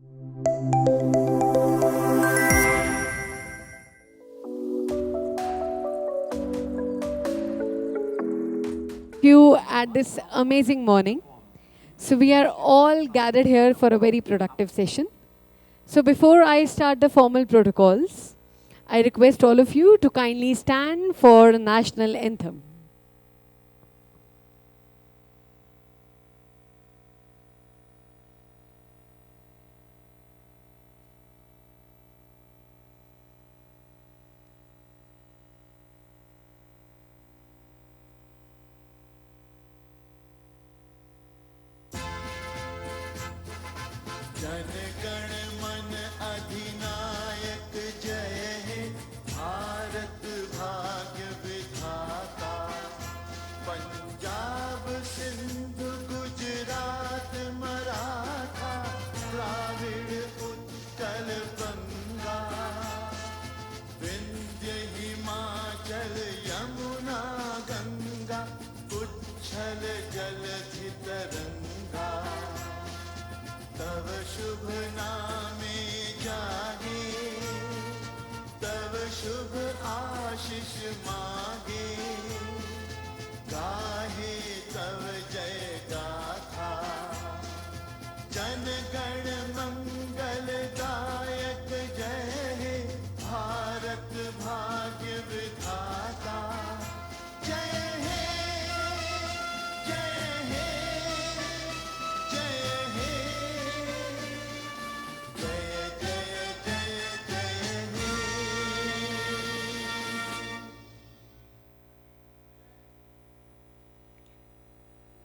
You at this amazing morning. So we are all gathered here for a very productive session. So before I start the formal protocols, I request all of you to kindly stand for national anthem.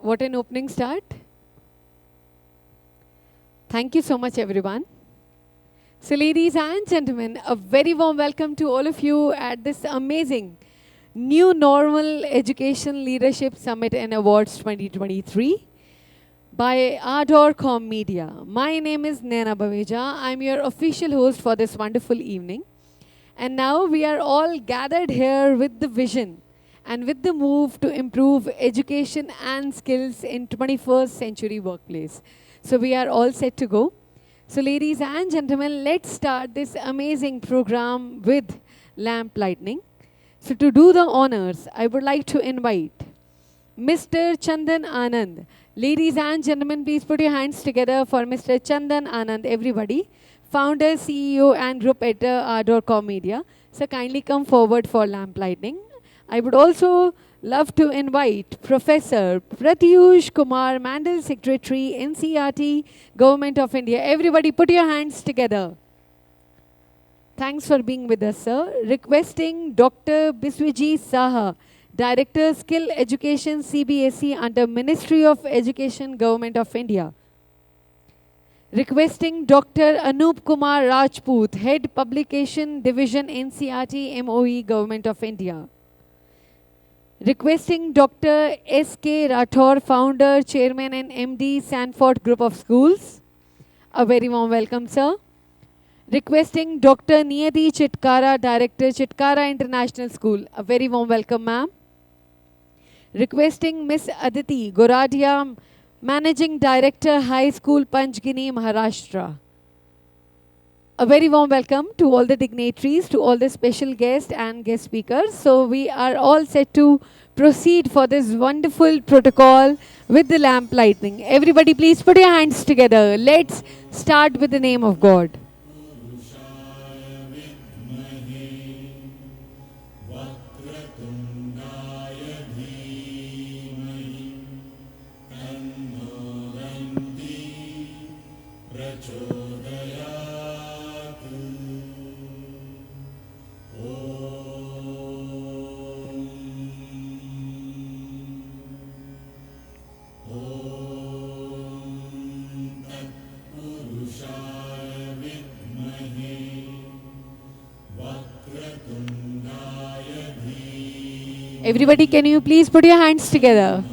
What an opening start. Thank you so much, everyone. So ladies and gentlemen, a very warm welcome to all of you at this amazing New Normal Education Leadership Summit and Awards 2023 by ArdorComm Media. My name is Naina Baveja. I'm your official host for this wonderful evening. And now we are all gathered here with the vision and with the move to improve education and skills in 21st century workplace. So we are all set to go. So ladies and gentlemen, let's start this amazing program with lamp lightning. So to do the honors, I would like to invite Mr. Chandan Anand. Ladies and gentlemen, please put your hands together for Mr. Chandan Anand, everybody. Founder, CEO and group editor, ArdorComm Media. So kindly come forward for lamp lightning. I would also love to invite Professor Pratyusha Kumar, Mandal Secretary, NCERT, Government of India. Everybody put your hands together. Thanks for being with us, sir. Requesting Dr. Biswajit Saha, Director, Skill Education, CBSE under Ministry of Education, Government of India. Requesting Dr. Anup Kumar Rajput, Head Publication Division, NCERT, MOE, Government of India. Requesting Dr. S.K. Rathor, Founder, Chairman and MD, Sanfort Group of Schools. A very warm welcome, sir. Requesting Dr. Niyati Chitkara, Director, Chitkara International School. A very warm welcome, ma'am. Requesting Miss Aditi, Goradia, Managing Director, High School, Panchgini, Maharashtra. A very warm welcome to all the dignitaries, to all the special guests and guest speakers. So we are all set to proceed for this wonderful protocol with the lamp lightning. Everybody please put your hands together. Let's start with the name of God. Everybody, can you please put your hands together?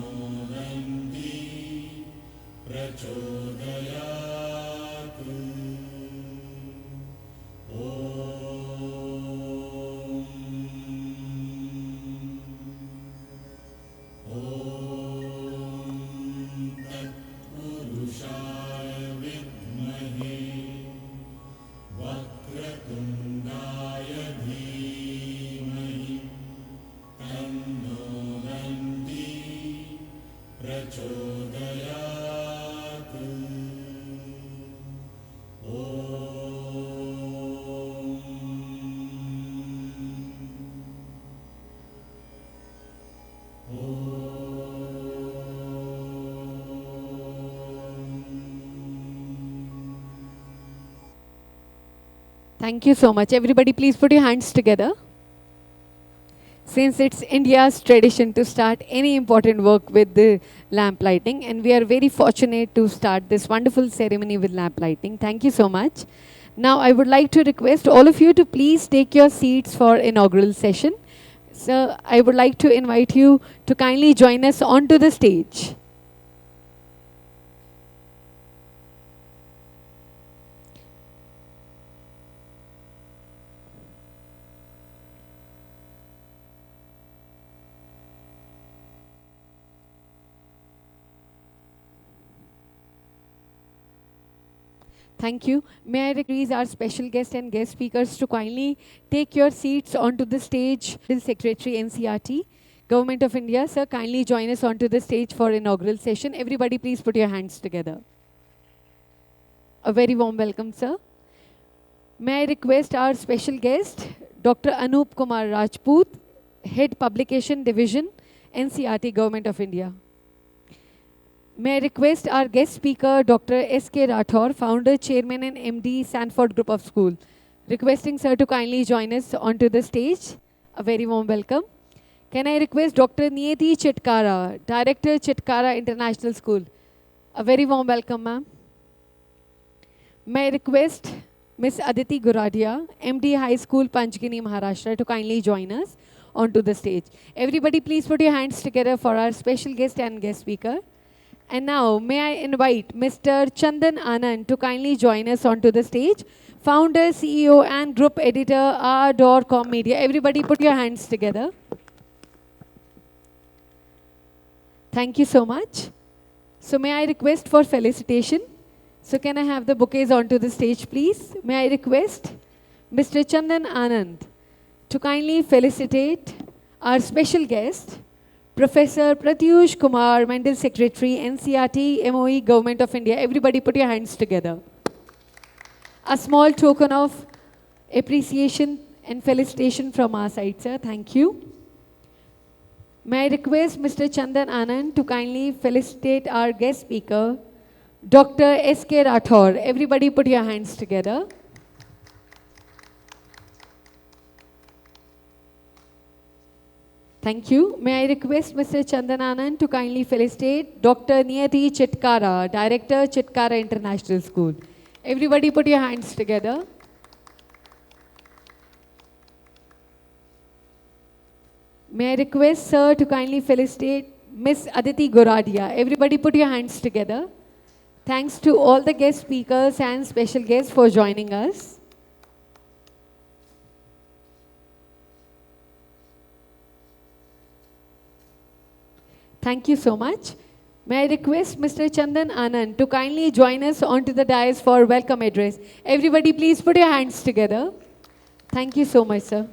Thank you so much. Everybody, please put your hands together. Since it's India's tradition to start any important work with the lamp lighting, and we are very fortunate to start this wonderful ceremony with lamp lighting. Thank you so much. Now, I would like to request all of you to please take your seats for inaugural session. So, I would like to invite you to kindly join us onto the stage. Thank you. May I request our special guest and guest speakers to kindly take your seats onto the stage. Secretary NCERT, Government of India, sir, kindly join us onto the stage for inaugural session. Everybody please put your hands together. A very warm welcome, sir. May I request our special guest, Dr. Anup Kumar Rajput, Head Publication Division, NCERT, Government of India. May I request our guest speaker, Dr. S.K. Rathor, Founder, Chairman and MD, Sanfort Group of School. Requesting sir to kindly join us onto the stage. A very warm welcome. Can I request Dr. Niyati Chitkara, Director, Chitkara International School. A very warm welcome, ma'am. May I request Miss Aditi Goradia, MD High School, Panchgini, Maharashtra, to kindly join us onto the stage. Everybody please put your hands together for our special guest and guest speaker. And now, may I invite Mr. Chandan Anand to kindly join us onto the stage. Founder, CEO, and Group Editor, ArdorComm Media. Everybody put your hands together. Thank you so much. So may I request for felicitation? So can I have the bouquets onto the stage, please? May I request Mr. Chandan Anand to kindly felicitate our special guest, Professor Pratyusha Kumar, Mandal Secretary, NCERT, MOE, Government of India. Everybody put your hands together. A small token of appreciation and felicitation from our side, sir. Thank you. May I request Mr. Chandan Anand to kindly felicitate our guest speaker, Dr. S.K. Rathor. Everybody put your hands together. Thank you. May I request Mr. Chandan Anand to kindly felicitate Dr. Niyati Chitkara, Director, Chitkara International School. Everybody put your hands together. May I request sir to kindly felicitate Miss Aditi Goradia. Everybody put your hands together. Thanks to all the guest speakers and special guests for joining us. Thank you so much. May I request Mr. Chandan Anand to kindly join us onto the dais for welcome address. Everybody please put your hands together. Thank you so much, sir.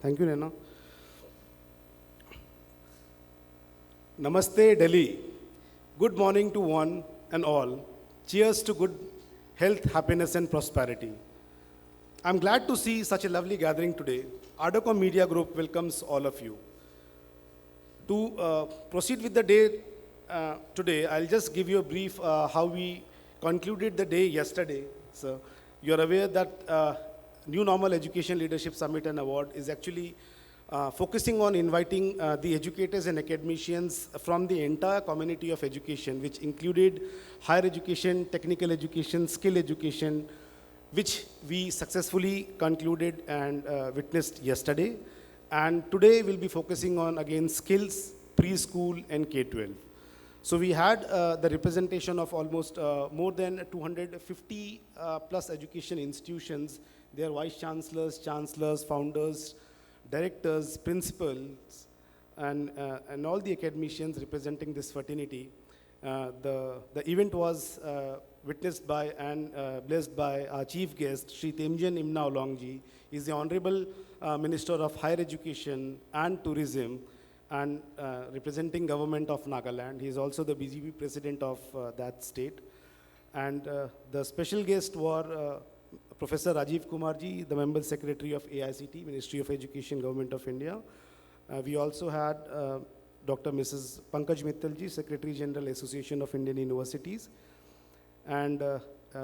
Thank you, Nena. Namaste, Delhi. Good morning to one and all. Cheers to good health, happiness, and prosperity. I'm glad to see such a lovely gathering today. ArdorComm Media Group welcomes all of you. To proceed with the day today, I'll just give you a brief how we concluded the day yesterday. So you're aware that New Normal Education Leadership Summit and Award is actually focusing on inviting the educators and academicians from the entire community of education, which included higher education, technical education, skill education, which we successfully concluded and witnessed yesterday. And today we'll be focusing on, again, skills, preschool, and K-12. So we had the representation of almost more than 250 plus education institutions, their vice chancellors, founders, directors, principals, and all the academicians representing this fraternity. The event was witnessed by and blessed by our chief guest, Shri Temjian Imna Olongji. He is the Honorable Minister of Higher Education and Tourism and representing Government of Nagaland. He is also the BJP President of that state. And the special guests were Professor Rajiv Kumar ji, the Member Secretary of AICT, Ministry of Education, Government of India. We also had Dr. Mrs. Pankaj Mittal ji, Secretary General, Association of Indian Universities. And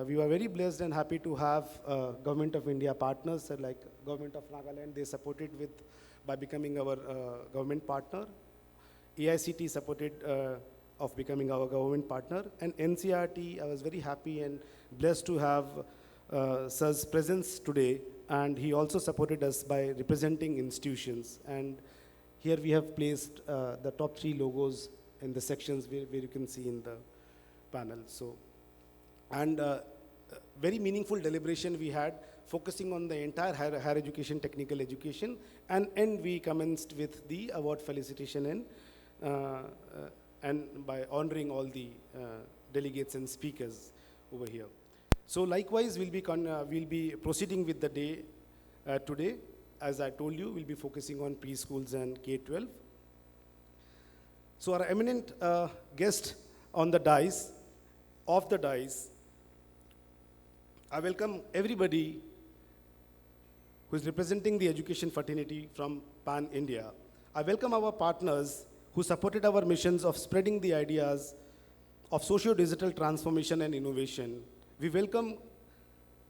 we were very blessed and happy to have Government of India partners like Government of Nagaland. They supported by becoming our government partner. AICT supported of becoming our government partner. And NCERT, I was very happy and blessed to have Sir's presence today. And he also supported us by representing institutions. And here we have placed the top 3 logos in the sections where you can see in the panel. So, and very meaningful deliberation we had, focusing on the entire higher education, technical education, and we commenced with the award felicitation and by honoring all the delegates and speakers over here. So likewise, we'll be proceeding with the day today. As I told you, we'll be focusing on preschools and K-12. So our eminent guest on the dais, I welcome everybody who is representing the education fraternity from Pan India. I welcome our partners who supported our missions of spreading the ideas of socio-digital transformation and innovation. We welcome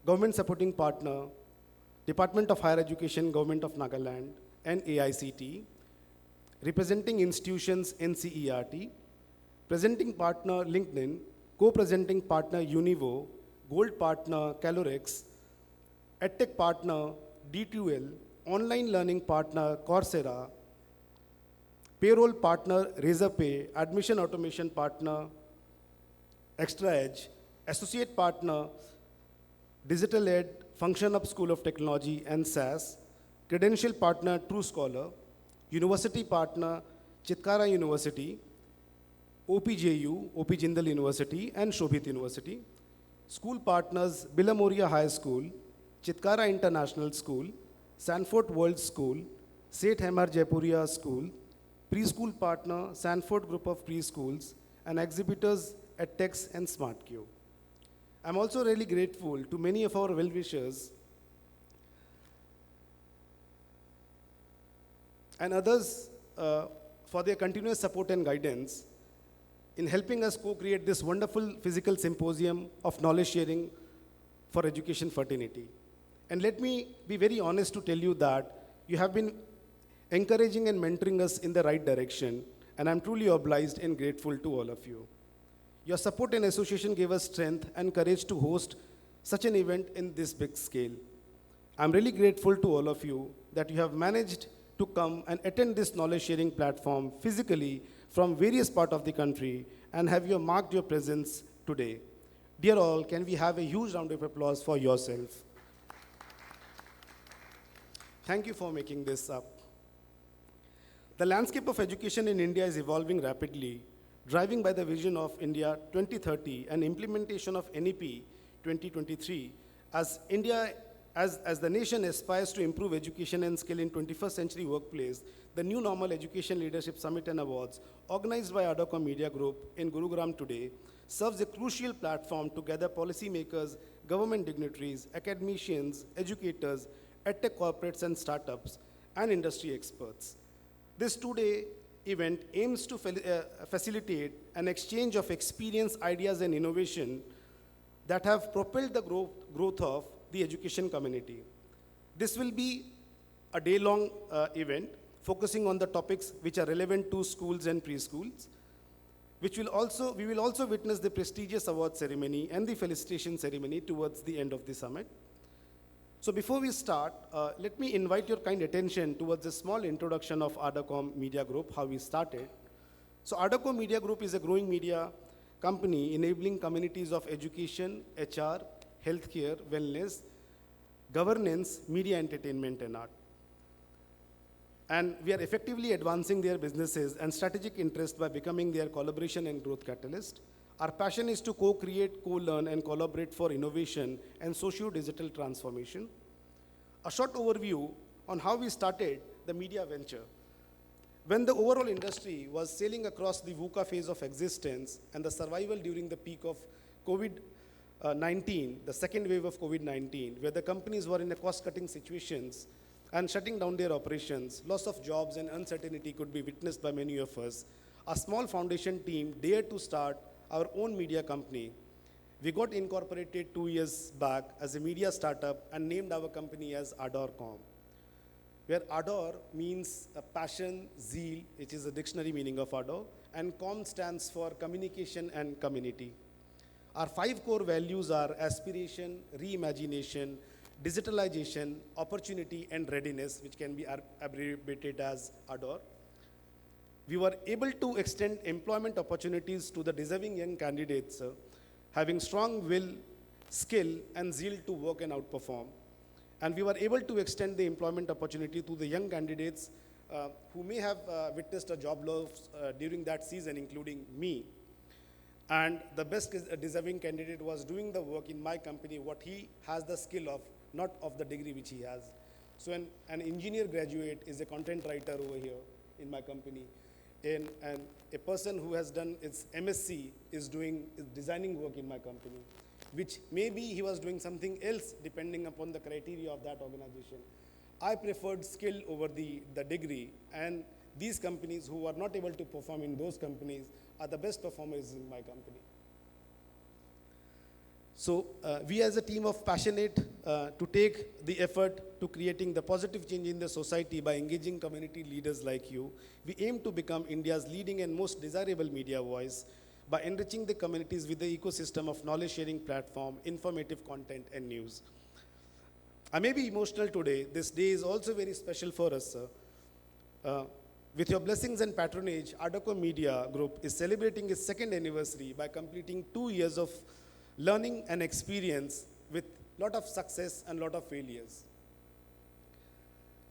government supporting partner, Department of Higher Education, Government of Nagaland, and AICT, representing institutions NCERT, presenting partner LinkedIn, co-presenting partner Univo, gold partner Calorex, edtech partner D2L, online learning partner Coursera, payroll partner Razorpay, admission automation partner Extra Edge, associate partner Digital Ed, Function Up School of Technology and SAS, credential partner True Scholar, university partner Chitkara University, OPJU, OP Jindal University, and Shobhit University. School partners Billimoria High School, Chitkara International School, Sanfort World School, Seth Hamar Jaipuria School, preschool partner Sanfort Group of Preschools, and exhibitors edtechs and SmartQ. I'm also really grateful to many of our well-wishers and others for their continuous support and guidance in helping us co-create this wonderful physical symposium of knowledge sharing for education fraternity. And let me be very honest to tell you that you have been encouraging and mentoring us in the right direction, and I'm truly obliged and grateful to all of you. Your support and association gave us strength and courage to host such an event in this big scale. I'm really grateful to all of you that you have managed to come and attend this knowledge sharing platform physically from various parts of the country and have you marked your presence today. Dear all, can we have a huge round of applause for yourself? Thank you for making this up. The landscape of education in India is evolving rapidly, driving by the vision of India 2030 and implementation of NEP 2023 as the nation aspires to improve education and skill in 21st century workplace. The New Normal Education Leadership Summit and Awards, organized by ArdorComm Media Group in Gurugram today, serves a crucial platform to gather policymakers, government dignitaries, academicians, educators, edtech corporates and startups, and industry experts. This two-day event aims to facilitate an exchange of experience, ideas, and innovation that have propelled the growth of the education community. This will be a day-long event focusing on the topics which are relevant to schools and preschools, we will also witness the prestigious award ceremony and the felicitation ceremony towards the end of the summit. So before we start, let me invite your kind attention towards a small introduction of ArdorComm Media Group, how we started. So ArdorComm Media Group is a growing media company enabling communities of education, HR, healthcare, wellness, governance, media entertainment, and art. And we are effectively advancing their businesses and strategic interest by becoming their collaboration and growth catalyst. Our passion is to co-create, co-learn, and collaborate for innovation and socio-digital transformation. A short overview on how we started the media venture. When the overall industry was sailing across the VUCA phase of existence and the survival during the peak of COVID 19, the second wave of COVID-19, where the companies were in a cost-cutting situations and shutting down their operations, loss of jobs and uncertainty could be witnessed by many of us, a small foundation team dared to start our own media company. We got incorporated 2 years back as a media startup and named our company as ArdorComm, where Ardor means passion, zeal, which is the dictionary meaning of Ardor, and Com stands for communication and community. Our 5 core values are aspiration, reimagination, digitalization, opportunity, and readiness, which can be abbreviated as Ardor. We were able to extend employment opportunities to the deserving young candidates, having strong will, skill, and zeal to work and outperform. And we were able to extend the employment opportunity to the young candidates who may have witnessed a job loss during that season, including me. And the best deserving candidate was doing the work in my company, what he has the skill of, not of the degree which he has. So an engineer graduate is a content writer over here in my company. And a person who has done its MSc is designing work in my company, which maybe he was doing something else depending upon the criteria of that organization. I preferred skill over the degree, and these companies who are not able to perform in those companies are the best performers in my company. So we as a team of passionate to take the effort to creating the positive change in the society by engaging community leaders like you, we aim to become India's leading and most desirable media voice by enriching the communities with the ecosystem of knowledge sharing platform, informative content and news. I may be emotional today. This day is also very special for us, sir. With your blessings and patronage, ArdorComm Media Group is celebrating its 2nd anniversary by completing 2 years of learning and experience with a lot of success and a lot of failures.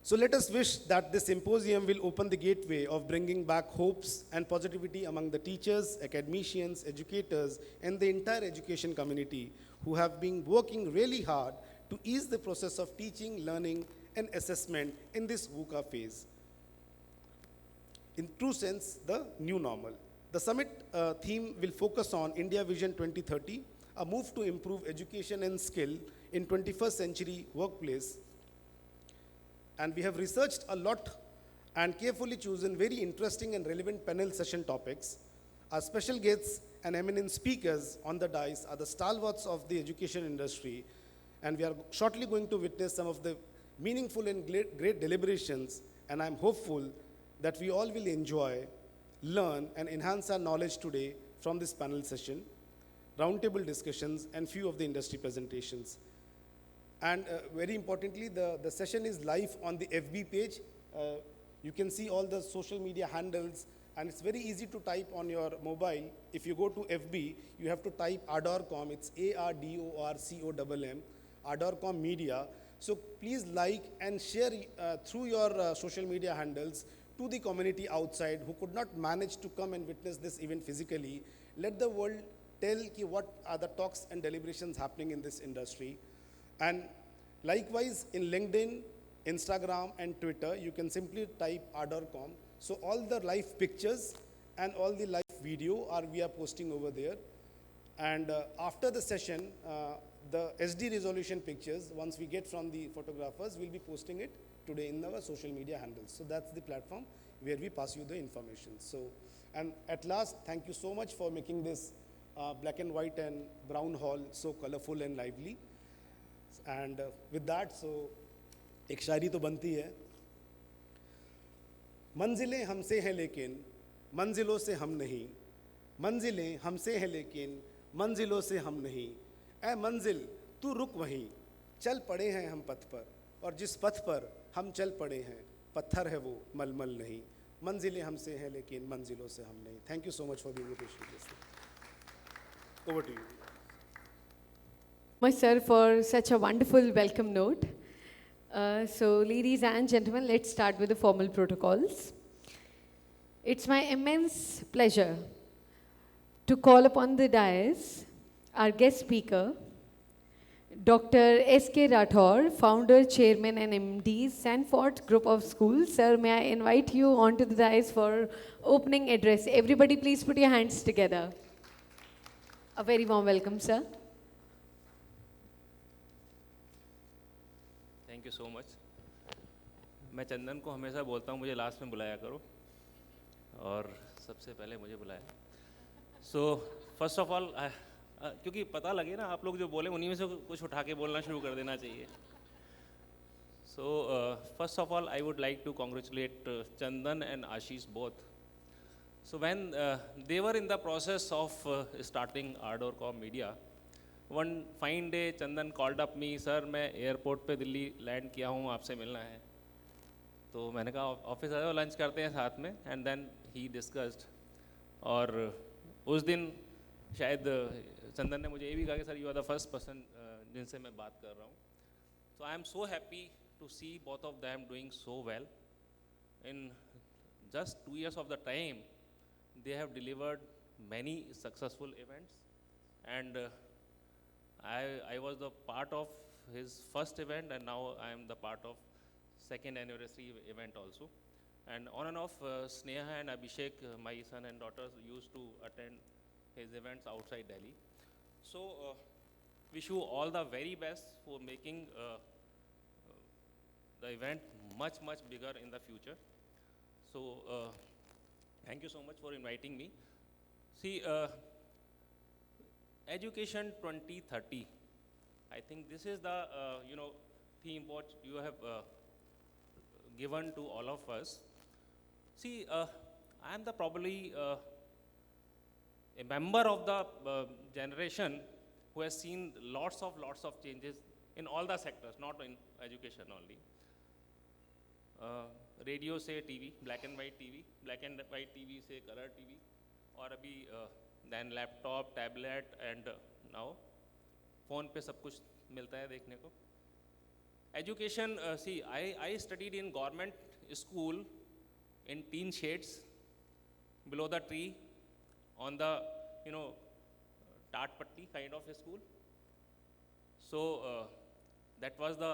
So let us wish that this symposium will open the gateway of bringing back hopes and positivity among the teachers, academicians, educators, and the entire education community who have been working really hard to ease the process of teaching, learning, and assessment in this VUCA phase. In true sense, the new normal. The summit theme will focus on India Vision 2030, a move to improve education and skill in 21st century workplace. And we have researched a lot and carefully chosen very interesting and relevant panel session topics. Our special guests and eminent speakers on the dais are the stalwarts of the education industry, and we are shortly going to witness some of the meaningful and great deliberations, and I'm hopeful that we all will enjoy, learn, and enhance our knowledge today from this panel session, roundtable discussions, and few of the industry presentations. And very importantly, the session is live on the FB page. You can see all the social media handles, and it's very easy to type on your mobile. If you go to FB, you have to type ArdorComm. It's ARDORCOMM, ArdorComm Media. So please like and share through your social media handles to the community outside who could not manage to come and witness this event physically. Let the world tell what are the talks and deliberations happening in this industry. And likewise, in LinkedIn, Instagram, and Twitter, you can simply type ArdorComm. So all the live pictures and all the live video we are posting over there. And after the session, the SD resolution pictures, once we get from the photographers, we'll be posting it today in our social media handles. So that's the platform where we pass you the information. So, and at last, thank you so much for making this black and white and brown hall so colorful and lively. And with that, so एक शायरी तो बनती है, मंजिलें हमसे हैं लेकिन मंजिलों से हम नहीं, मंजिलें हमसे हैं लेकिन मंजिलों से हम नहीं, ऐ मंजिल तू रुक वहीं, चल पड़े हैं हम पथ पर, और जिस पथ पर हम चल पड़े हैं पत्थर है वो मलमल नहीं, मंजिलें हमसे हैं लेकिन मंजिलों से हम नहीं. Thank you so much for the invitation. Over to you. Much, sir, for such a wonderful welcome note. So, ladies and gentlemen, let's start with the formal protocols. It's my immense pleasure to call upon the dais our guest speaker, Dr. S.K. Rathor, founder, chairman, and MD, Sanfort Group of Schools. Sir, may I invite you onto the dais for opening address. Everybody, please put your hands together. A very warm welcome, sir. Thank you so much. मैं चंदन को हमेशा बोलता हूँ मुझे last में बुलाया करो, और सबसे पहले मुझे बुलाया। सो फर्स्ट ऑफ ऑल, क्योंकि पता लगे ना आप लोग जो बोले उन्हीं में से कुछ उठा के बोलना शुरू कर देना चाहिए। So first of all I would like to congratulate Chandan and Ashish both. So when they were in the process of starting ArdorComm Media, one fine day Chandan called up me, sir मैं airport पे Delhi land किया हूँ, आपसे मिलना है। तो मैंने कहा ऑफिस आ जाओ, लंच करते हैं साथ में, एंड देन ही डिस्कस्ड। और उस दिन शायद चंदन ने मुझे ये भी कहा कि sir you are the first person जिनसे मैं बात कर रहा हूँ। So I am so happy to see both of them doing so well. In just 2 years of the time, they have delivered many successful events, and I was the part of his first event, and now I am the part of second anniversary event also. And on and off, Sneha and Abhishek, my son and daughters, used to attend his events outside Delhi. So wish you all the very best for making the event much bigger in the future. So thank you so much for inviting me. See, education 2030, I think this is the theme what you have given to all of us. See, I am the probably a member of the generation who has seen lots of changes in all the sectors, not in education only. Radio से TV, black and white TV से colour TV, और अभी then laptop, tablet, and now phone पे सब कुछ मिलता है देखने को। Education, see I studied in government school in tin shades below the tree on the tat patti kind of a school. So that was the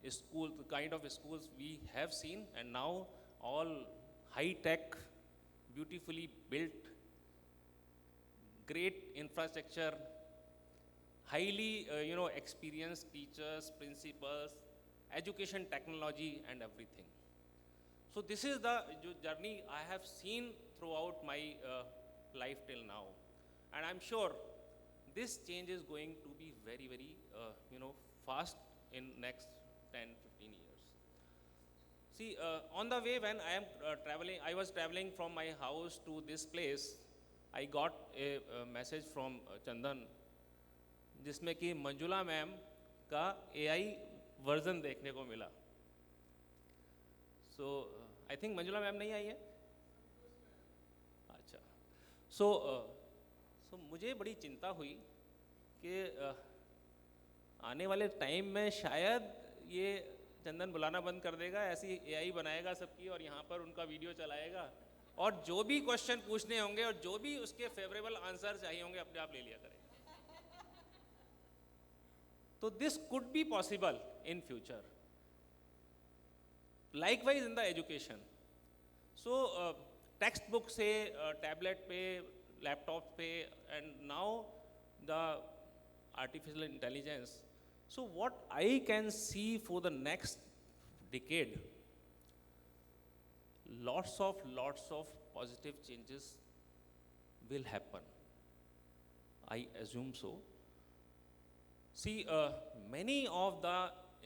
school, the kind of schools we have seen, and now all high tech, beautifully built, great infrastructure, highly experienced teachers, principals, education technology and everything. So this is the journey I have seen throughout my life till now, and I'm sure this change is going to be very fast in next 10-15 years. See, on the way when I am I was traveling from my house to this place, I got a message from Chandan, जिसमें कि Manjula ma'am का AI version देखने को मिला। सो I think Manjula ma'am नहीं आई है, अच्छा। सो मुझे बड़ी चिंता हुई कि आने वाले टाइम में शायद ये चंदन बुलाना बंद कर देगा, ऐसी AI बनाएगा सबकी, और यहाँ पर उनका वीडियो चलाएगा, और जो भी क्वेश्चन पूछने होंगे और जो भी उसके फेवरेबल आंसर चाहिए होंगे अपने आप ले लिया करेगा। तो this could be possible in future. Likewise in the education. So textbook से tablet पे, laptop पे, and now the artificial intelligence. So what I can see for the next decade, lots of positive changes will happen. I assume so. See, many of the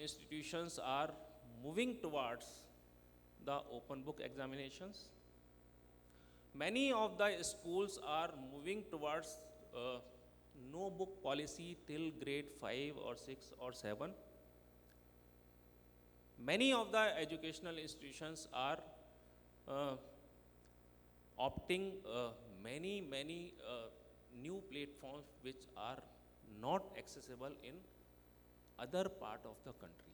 institutions are moving towards the open book examinations. Many of the schools are moving towards no book policy till grade 5 or 6 or 7. Many of the educational institutions are opting many new platforms which are not accessible in other part of the country.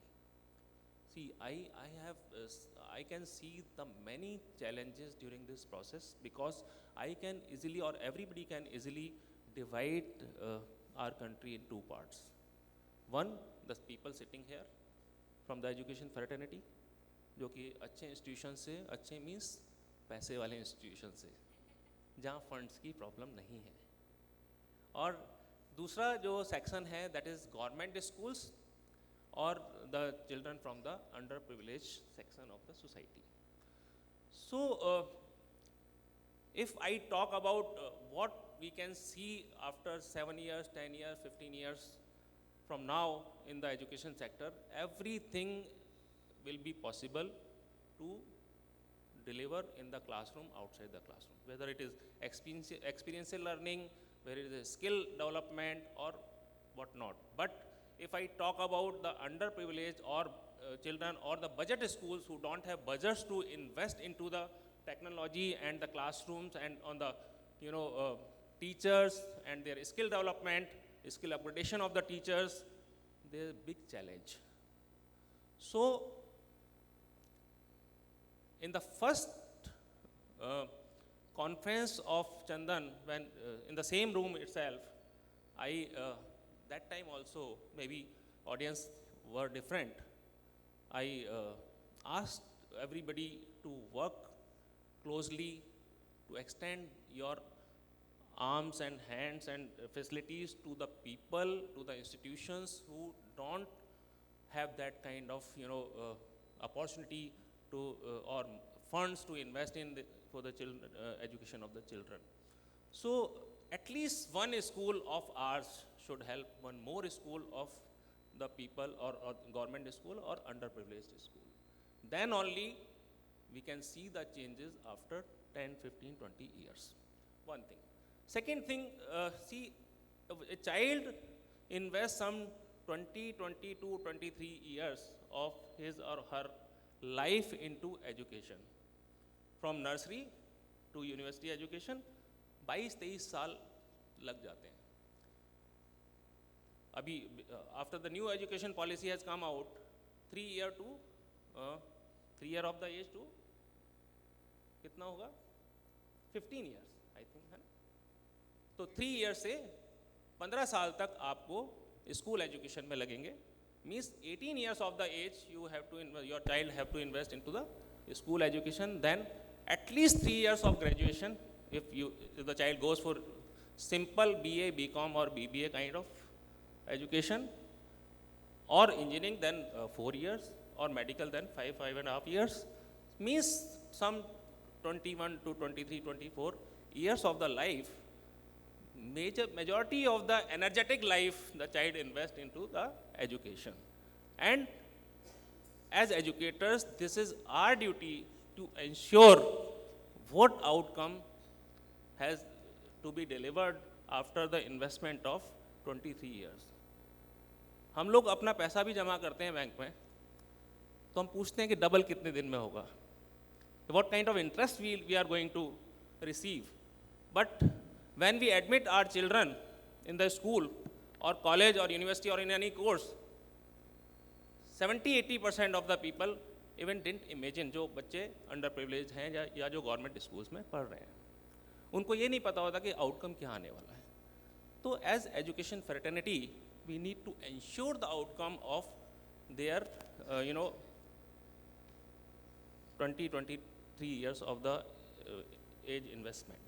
See, I can see the many challenges during this process, because I can easily, or everybody can easily divide our country in two parts. One, the people sitting here from the education fraternity, जो कि अच्छे institution से, अच्छे means पैसे वाले institution से, जहाँ funds की प्रॉब्लम नहीं है। और दूसरा जो सेक्शन है, दैट इज़ गवर्नमेंट स्कूल्स, और the children from the underprivileged section of the society. So, if I talk about what we can see after 7 years, 10 years, 15 years from now in the education sector, everything will be possible to deliver in the classroom, outside the classroom, whether it is experiential learning, whether it is skill development or whatnot. But if I talk about the underprivileged or children or the budget schools who don't have budgets to invest into the technology and the classrooms and on the teachers and their skill development, skill upgradation of the teachers, there's a big challenge. So, in the first conference of Chandan, when in the same room itself, I that time also maybe audience were different. I asked everybody to work closely to extend your arms and hands and facilities to the people, to the institutions who don't have that kind of opportunity to or funds to invest in for the children, education of the children. So at least one school of ours should help one more school of the people or government school or underprivileged school. Then only we can see the changes after 10, 15, 20 years. One thing. Second thing, see, a child invests some 20, 22, 23 years of his or her life into education. From nursery to university education, 22-23 साल लग जाते हैं. अभी after the new education policy has come out, 3 year of the age to कितना होगा 15 years I think है ना. तो 3 years से 15 साल तक आपको स्कूल एजुकेशन में लगेंगे. Means 18 years of the age you have to your child have to invest into the school education. Then at least 3 years of graduation if the child goes for simple BA, BCom or BBA kind of education, or engineering then 4 years, or medical then 5.5 years. Means some 21 to 23, 24 years of the life, majority of the energetic life the child invests into the education. And as educators, this is our duty to ensure what outcome has to be delivered after the investment of 23 years. हम लोग अपना पैसा भी जमा करते हैं bank में, तो हम पूछते हैं कि डबल कितने दिन में होगा, what kind of interest we are going to receive. But when we admit our children in the school or college or university or in any course, 70-80% of the people even didn't imagine, जो बच्चे underprivileged हैं या जो government schools में पढ़ रहे हैं, उनको ये नहीं पता होता कि outcome क्या आने वाला है. तो as education fraternity, we need to ensure the outcome of their 20-23 years of the age investment.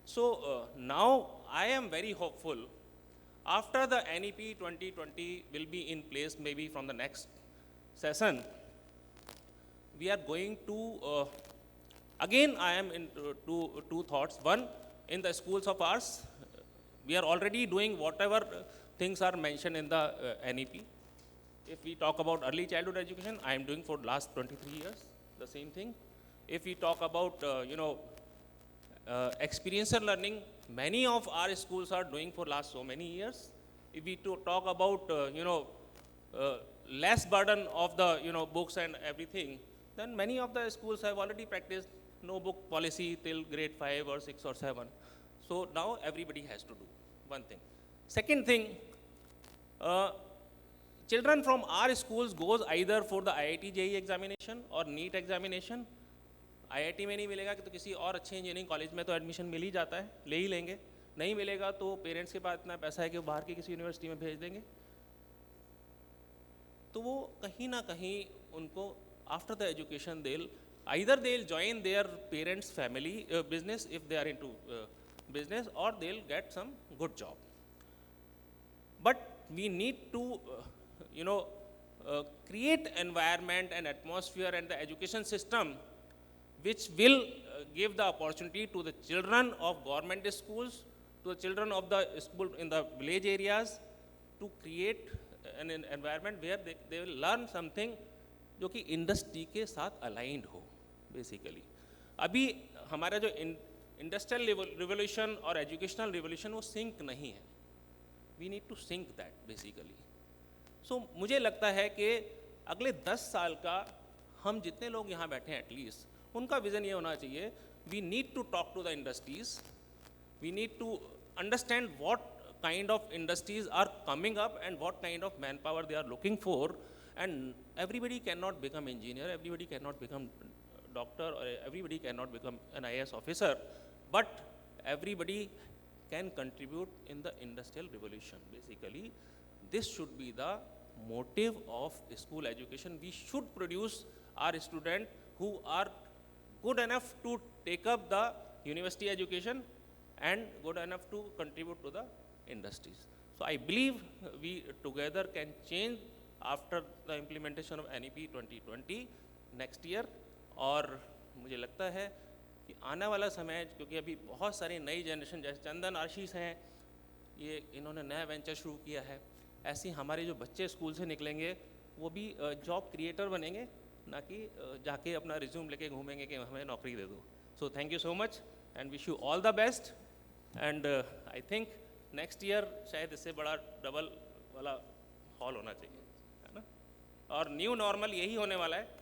So now I am very hopeful. After the NEP 2020 will be in place, maybe from the next session, we are going to, again I am in two thoughts. One, in the schools of ours, we are already doing whatever things are mentioned in the NEP. If we talk about early childhood education, I am doing for last 23 years, the same thing. If we talk about, experiential learning, many of our schools are doing for last so many years. If we talk about, less burden of the, books and everything, then many of the schools have already practiced no book policy till grade 5 or 6 or 7. So now everybody has to do one thing. Second thing, children from our schools goes either for the IIT JEE examination or NEET examination. IIT में नहीं मिलेगा कि तो किसी और अच्छे engineering college में तो एडमिशन मिल ही जाता है, ले ही लेंगे. नहीं मिलेगा तो पेरेंट्स के पास इतना पैसा है कि वो बाहर की किसी यूनिवर्सिटी में भेज देंगे. तो वो कहीं ना कहीं उनको after the education they'll join their parents' family business if they are into business, or they'll get some good job. But we need to, create environment and atmosphere and the education system which will give the opportunity to the children of government schools, to the children of the school in the village areas, to create an environment where they will learn something जो कि industry के साथ aligned हो basically. अभी हमारा जो industrial revolution और educational revolution वो सिंक नहीं है. We need to sync that basically. So मुझे लगता है कि अगले 10 साल का हम जितने लोग यहाँ बैठे हैं एटलीस्ट उनका विज़न ये होना चाहिए. We need to talk to the industries. We need to understand what kind of industries are coming up and what kind of manpower they are looking for. And everybody cannot become engineer, everybody cannot become doctor, or everybody cannot become an IAS officer, but everybody can contribute in the industrial revolution. Basically, this should be the motive of school education. We should produce our students who are good enough to take up the university education and good enough to contribute to the industries. So I believe we together can change after the implementation of NEP 2020 next year. और मुझे लगता है कि आने वाला समय, क्योंकि अभी बहुत सारी नई जनरेशन जैसे चंदन आशीष हैं, ये इन्होंने नया वेंचर शुरू किया है, ऐसे हमारे जो बच्चे स्कूल से निकलेंगे वो भी जॉब क्रिएटर बनेंगे, ना कि जाके अपना रिज्यूम लेके घूमेंगे कि हमें नौकरी दे दो. So thank you so much and wish you all the best. And I think next year शायद इससे बड़ा डबल वाला हॉल होना चाहिए, है ना. और न्यू नॉर्मल यही होने वाला है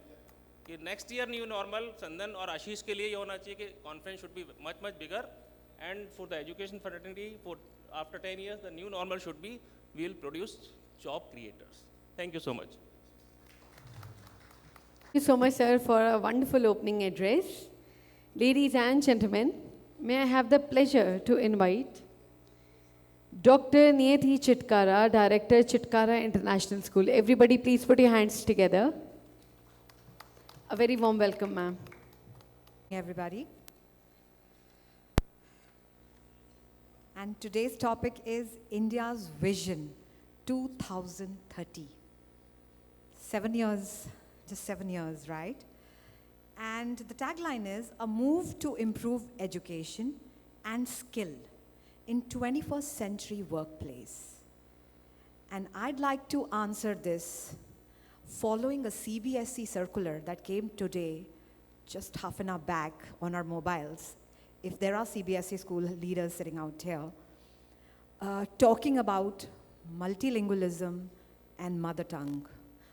कि next year new normal Chandan और आशीष के लिए ये होना चाहिए कि conference should be much much bigger. And for the education fraternity for after 10 years the new normal should be we will produce job creators. Thank you so much. Thank you so much, sir, for a wonderful opening address. Ladies and gentlemen, may I have the pleasure to invite Dr. Niyati Chitkara, Director, Chitkara International School. Everybody please put your hands together. A very warm welcome, ma'am. Everybody. And today's topic is India's Vision 2030. 7 years, just 7 years, right? And the tagline is a move to improve education and skill in 21st century workplace. And I'd like to answer this following a CBSE circular that came today, just half an hour back on our mobiles, if there are CBSE school leaders sitting out here, talking about multilingualism and mother tongue.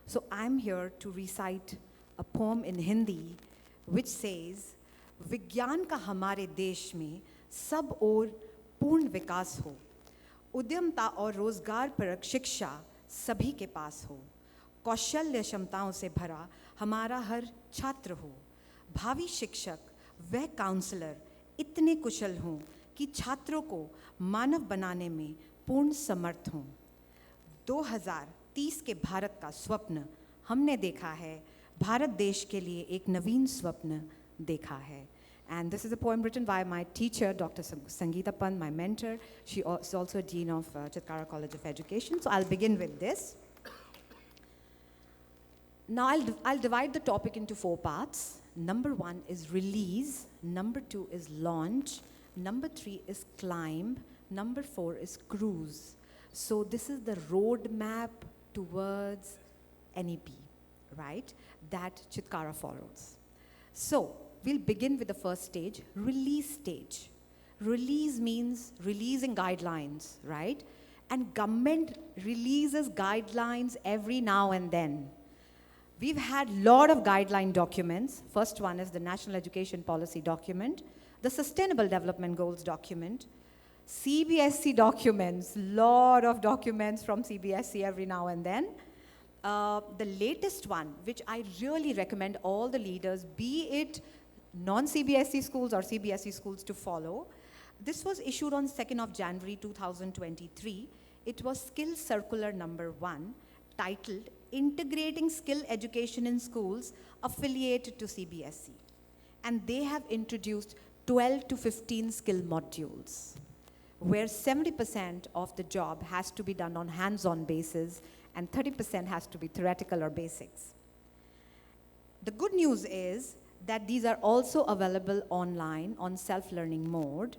So I'm here to recite a poem in Hindi which says, विज्ञान का हमारे देश में सब ओर पूर्ण विकास हो, उद्यमता और रोजगार परक शिक्षा सभी के पास हो, कौशल्य क्षमताओं से भरा हमारा हर छात्र हो, भावी शिक्षक व काउंसलर इतने कुशल हों कि छात्रों को मानव बनाने में पूर्ण समर्थ हों. 2030 के भारत का स्वप्न हमने देखा है, भारत देश के लिए एक नवीन स्वप्न देखा है. And this is a poem written by my teacher, Dr. Sangeeta Pant, my mentor. She is also Dean of Chitkara College of Education. So I'll begin with this. Now I'll divide the topic into 4 parts. Number 1 is release. Number 2 is launch. Number 3 is climb. Number 4 is cruise. So this is the roadmap towards NEP, right, that Chitkara follows. So we'll begin with the first stage, release stage. Release means releasing guidelines, right? And government releases guidelines every now and then. We've had a lot of guideline documents. First one is the National Education Policy document, the Sustainable Development Goals document, CBSE documents, lot of documents from CBSE every now and then. The latest one, which I really recommend all the leaders, be it non-CBSE schools or CBSE schools, to follow. This was issued on 2nd of January 2023. It was Skill Circular number 1, titled Integrating Skill Education in Schools Affiliated to CBSE. And they have introduced 12 to 15 skill modules, where 70% of the job has to be done on hands-on basis and 30% has to be theoretical or basics. The good news is that these are also available online on self-learning mode,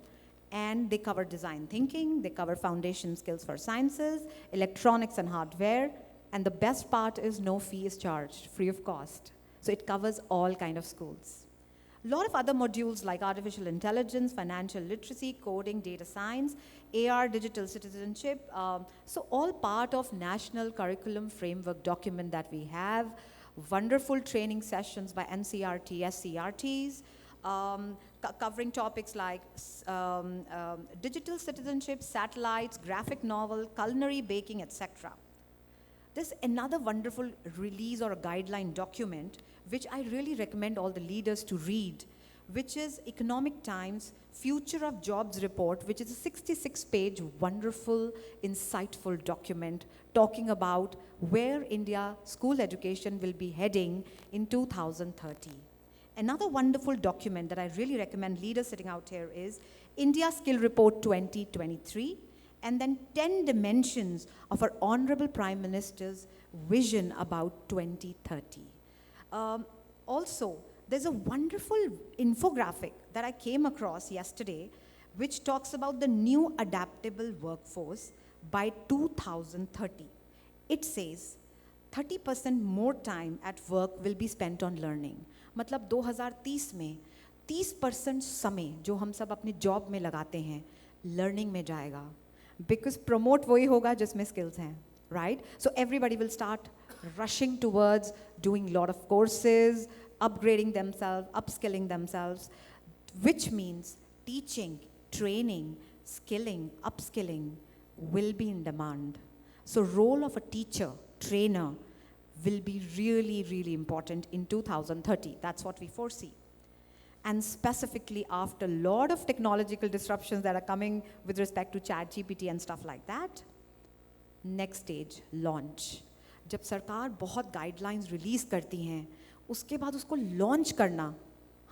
and they cover design thinking, they cover foundation skills for sciences, electronics and hardware, and the best part is no fee is charged, free of cost. So it covers all kind of schools. A lot of other modules like artificial intelligence, financial literacy, coding, data science, AR, digital citizenship, so all part of national curriculum framework document that we have, wonderful training sessions by NCERT, SCRTs, covering topics like digital citizenship, satellites, graphic novel, culinary, baking, etc. There's another wonderful release or a guideline document which I really recommend all the leaders to read, which is Economic Times Future of Jobs Report, which is a 66-page wonderful, insightful document talking about where India school education will be heading in 2030. Another wonderful document that I really recommend leaders sitting out here is India Skill Report 2023, and then 10 dimensions of our Honorable Prime Minister's vision about 2030. Also, there's a wonderful infographic that I came across yesterday, which talks about the new adaptable workforce by 2030. It says 30% more time at work will be spent on learning. मतलब 2030 में 30% समय जो हम सब अपने job में लगाते हैं लर्निंग में जाएगा, because promote वही होगा जिसमें skills हैं, right? So everybody will start rushing towards doing a lot of courses, upgrading themselves, upskilling themselves, which means teaching, training, skilling, upskilling will be in demand. So role of a teacher, trainer will be really, really important in 2030. That's what we foresee. And specifically after a lot of technological disruptions that are coming with respect to ChatGPT and stuff like that, next stage, launch. जब सरकार बहुत guidelines release करती हैं, उसके बाद उसको launch करना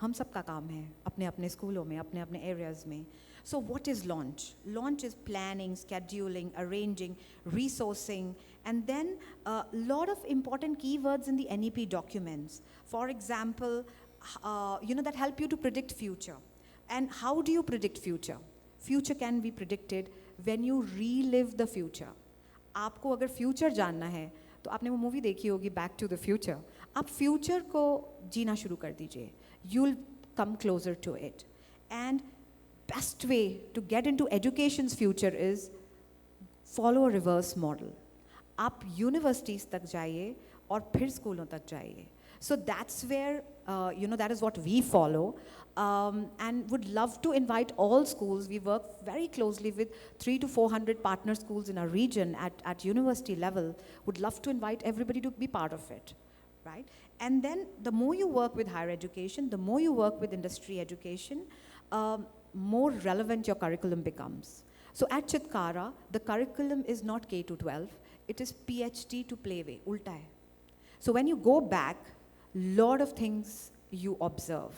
हम सब का काम है अपने अपने स्कूलों में, अपने अपने areas में. So what is launch? Launch is planning, scheduling, arranging, resourcing, and then a lot of important keywords in the NEP documents. For example, that help you to predict future. And how do you predict future? Future can be predicted when you relive the future. आपको अगर future जानना है, तो आपने वो movie देखी होगी Back to the Future. आप future को जीना शुरू कर दीजिए. You'll come closer to it. And best way to get into education's future is follow a reverse model. आप universities तक जाइए और फिर स्कूलों तक जाइए. So that's where, that is what we follow, and would love to invite all schools. We work very closely with 300 to 400 partner schools in our region at university level. Would love to invite everybody to be part of it, right? And then the more you work with higher education, the more you work with industry education, more relevant your curriculum becomes. So at Chitkara, the curriculum is not K to 12, it is PhD to playway, ulta hai. So when you go back, lot of things you observe.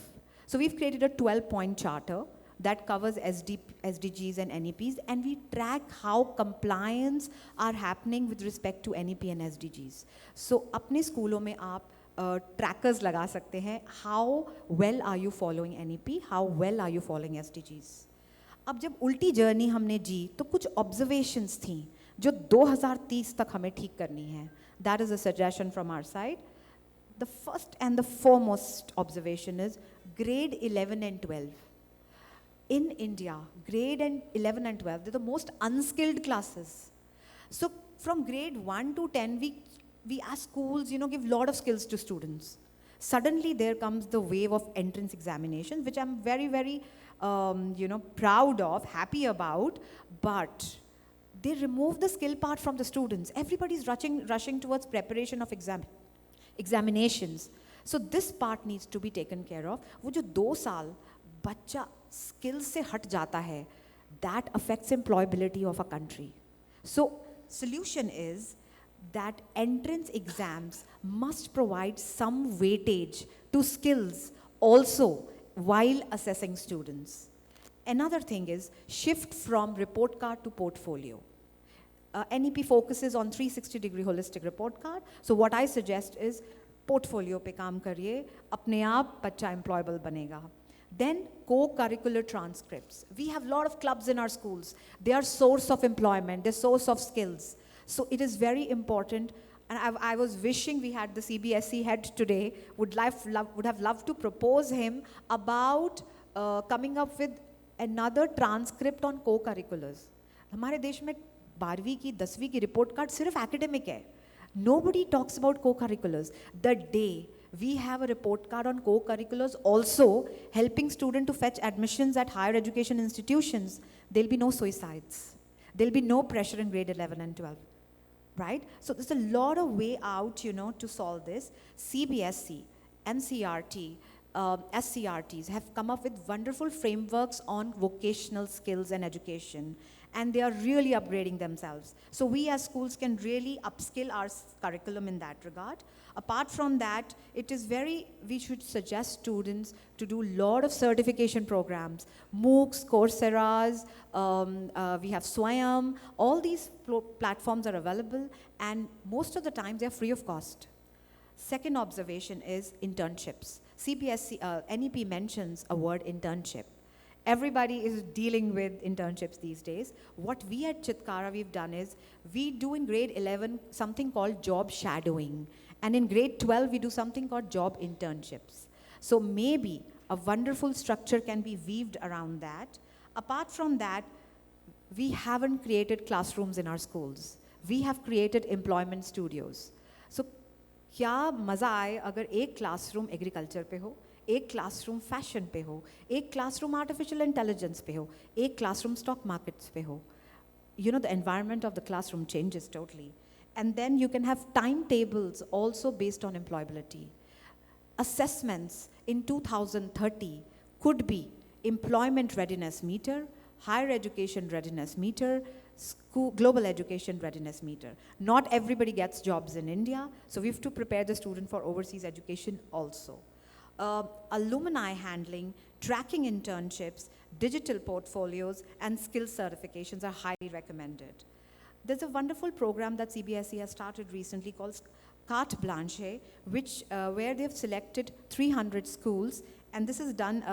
So we've created a 12-point charter that covers SDGs and NEPs, and we track how compliance are happening with respect to NEP and SDGs. So अपने स्कूलों में आप trackers लगा सकते हैं, how well are you following NEP, how well are you following SDGs. अब जब उल्टी जर्नी हमने जी तो कुछ observations थी जो 2030 तक हमें ठीक करनी है. That is a suggestion from our side. The first and the foremost observation is grade 11 and 12. In India, grade 11 and 12, they're the most unskilled classes. So from grade 1 to 10, we as schools, give a lot of skills to students. Suddenly there comes the wave of entrance examinations, which I'm very, very, proud of, happy about, but they remove the skill part from the students. Everybody's rushing towards preparation of examinations. So this part needs to be taken care of. वो जो 2 साल बच्चा skills से हट जाता है, that affects employability of a country. So solution is that entrance exams must provide some weightage to skills also while assessing students. Another thing is shift from report card to portfolio. NEP focuses on 360-degree holistic report card. So what I suggest is portfolio पे काम करिए, अपने आप बच्चा employable बनेगा. Then co-curricular transcripts. We have a lot of clubs in our schools. They are source of employment, they're source of skills. So it is very important. And I was wishing we had the CBSE head today, would have loved to propose him about coming up with another transcript on co-curriculars. हमारे देश में 12वीं की 10वीं की report card सिर्फ academic है. Nobody talks about co-curriculars. The day we have a report card on co-curriculars also helping students to fetch admissions at higher education institutions, there'll be no suicides. There'll be no pressure in grade 11 and 12. Right? So there's a lot of way out, you know, to solve this. CBSE, NCERT, SCRTs have come up with wonderful frameworks on vocational skills and education, and they are really upgrading themselves. So we as schools can really upskill our curriculum in that regard. Apart from that, it is we should suggest students to do a lot of certification programs, MOOCs, Coursera's, we have Swayam, all these platforms are available, and most of the time they are free of cost. Second observation is internships. CBSE, NEP mentions a word internship. Everybody is dealing with internships these days. What we at Chitkara we've done is, we do in grade 11 something called job shadowing. And in grade 12, we do something called job internships. So maybe a wonderful structure can be weaved around that. Apart from that, we haven't created classrooms in our schools. We have created employment studios. So क्या मज़ा आए अगर एक classroom agriculture पे हो, एक classroom fashion पे हो, एक क्लासरूम आर्टिफिशियल इंटेलिजेंस पे हो, एक क्लासरूम स्टॉक मार्केट्स पे हो. You know, the environment of the classroom changes totally. And then you can have timetables also based on employability. Assessments in 2030 could be employment readiness meter, higher education readiness meter, global education readiness meter. Not everybody gets jobs in India, so we have to prepare the student for overseas education also. Alumni handling, tracking internships, digital portfolios, and skill certifications are highly recommended. There's a wonderful program that CBSE has started recently called Carte Blanche, where they've selected 300 schools, and this is done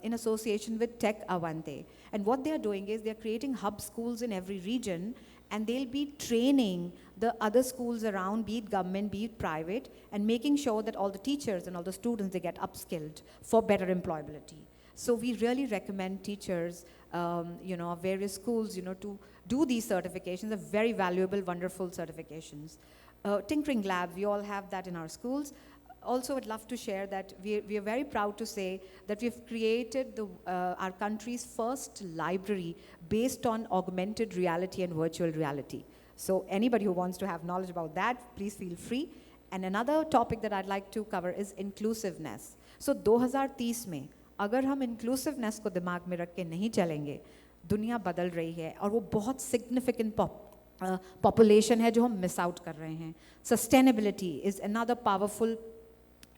in association with Tech Avante. And what they're doing is they're creating hub schools in every region, and they'll be training the other schools around, be it government, be it private, and making sure that all the teachers and all the students, they get upskilled for better employability. So we really recommend teachers, you know, of various schools, you know, to do these certifications. They're very valuable, wonderful certifications. Tinkering labs, we all have that in our schools. Also, I'd love to share that we are very proud to say that we've created our country's first library based on augmented reality and virtual reality. So anybody who wants to have knowledge about that, please feel free. And another topic that I'd like to cover is inclusiveness. So 2030 में अगर हम inclusiveness को दिमाग में रख के नहीं चलेंगे, दुनिया बदल रही है और वो बहुत significant population है जो हम miss out कर रहे हैं. Sustainability is another powerful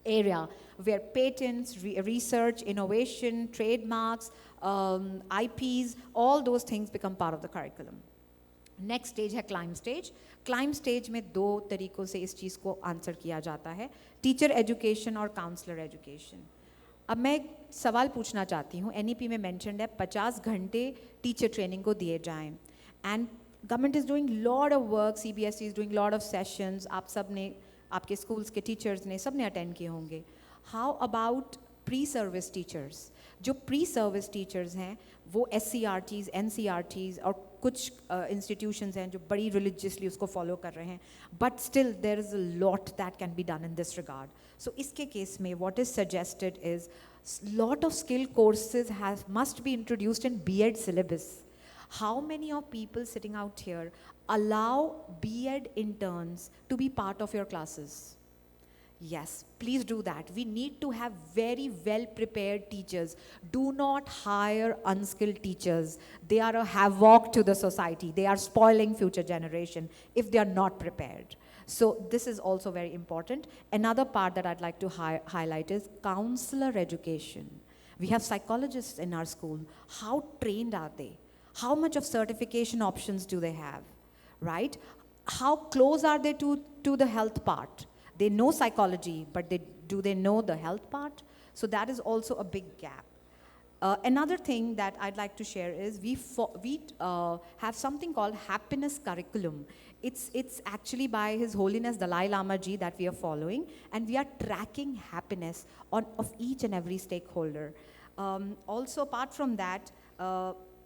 area where patents, research, innovation, trademarks, IPs, all those things become part of the curriculum. Next stage है climb stage. Climb stage में दो तरीकों से इस चीज़ को आंसर किया जाता है, टीचर एजुकेशन और काउंसलर एजुकेशन. अब मैं एक सवाल पूछना चाहती हूँ. NEP में mentioned है 50 घंटे टीचर ट्रेनिंग को दिए जाएं. And government is doing lot of work, CBSE is doing lot of sessions. आप सब ने, आपके schools के teachers ने, सब ने attend किए होंगे. How about pre-service teachers? जो pre-service teachers हैं वो SCRTs, NCERTs और कुछ institutions हैं जो बड़ी religiously उसको follow कर रहे हैं. But still there is a lot that can be done in this regard. So इसके case में what is suggested is lot of skill courses must be introduced in B.Ed syllabus. How many of people sitting out here allow B.Ed interns to be part of your classes? Yes, please do that. We need to have very well prepared teachers. Do not hire unskilled teachers. They are a havoc to the society. They are spoiling future generation if they are not prepared. So this is also very important. Another part that I'd like to highlight is counselor education. We have psychologists in our school. How trained are they? How much of certification options do they have? right? How close are they to the health part? They know psychology, but do they know the health part? So that is also a big gap. Another thing that I'd like to share is we have something called happiness curriculum. It's actually by His Holiness Dalai Lama Ji that we are following, and we are tracking happiness of each and every stakeholder. Also, apart from that,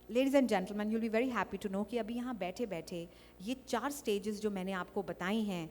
ladies and gentlemen, you'll be very happy to know कि अभी यहाँ बैठे-बैठे ये 4 stages जो मैंने आपको बताई हैं,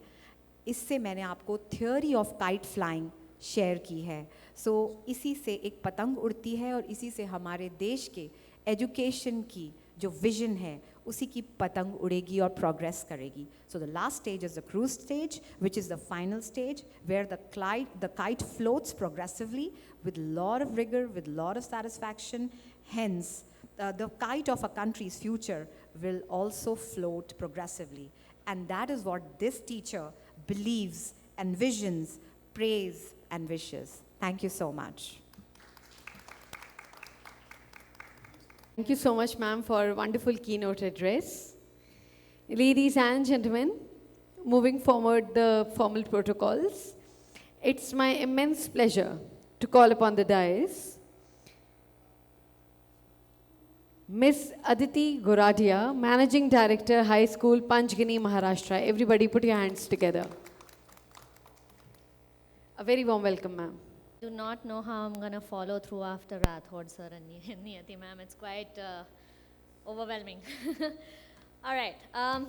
इससे मैंने आपको theory of kite flying share की है. सो इसी से एक पतंग उड़ती है और इसी से हमारे देश के एजुकेशन की जो विजन है उसी की पतंग उड़ेगी और प्रोग्रेस करेगी. So the last stage is the cruise stage which is the final stage where the kite floats progressively with lot of rigor, with lot of satisfaction. Hence, the kite of a country's future will also float progressively. And that is what this teacher believes, envisions, prays, and wishes. Thank you so much. Thank you so much, ma'am, for a wonderful keynote address. Ladies and gentlemen, moving forward the formal protocols, it's my immense pleasure to call upon the dais Miss Aditi Goradia, Managing Director, High School, Panchgani, Maharashtra. Everybody put your hands together. A very warm welcome, ma'am. Do not know how I'm going to follow through after Rathor sir and Niyati ma'am. It's quite overwhelming. All right.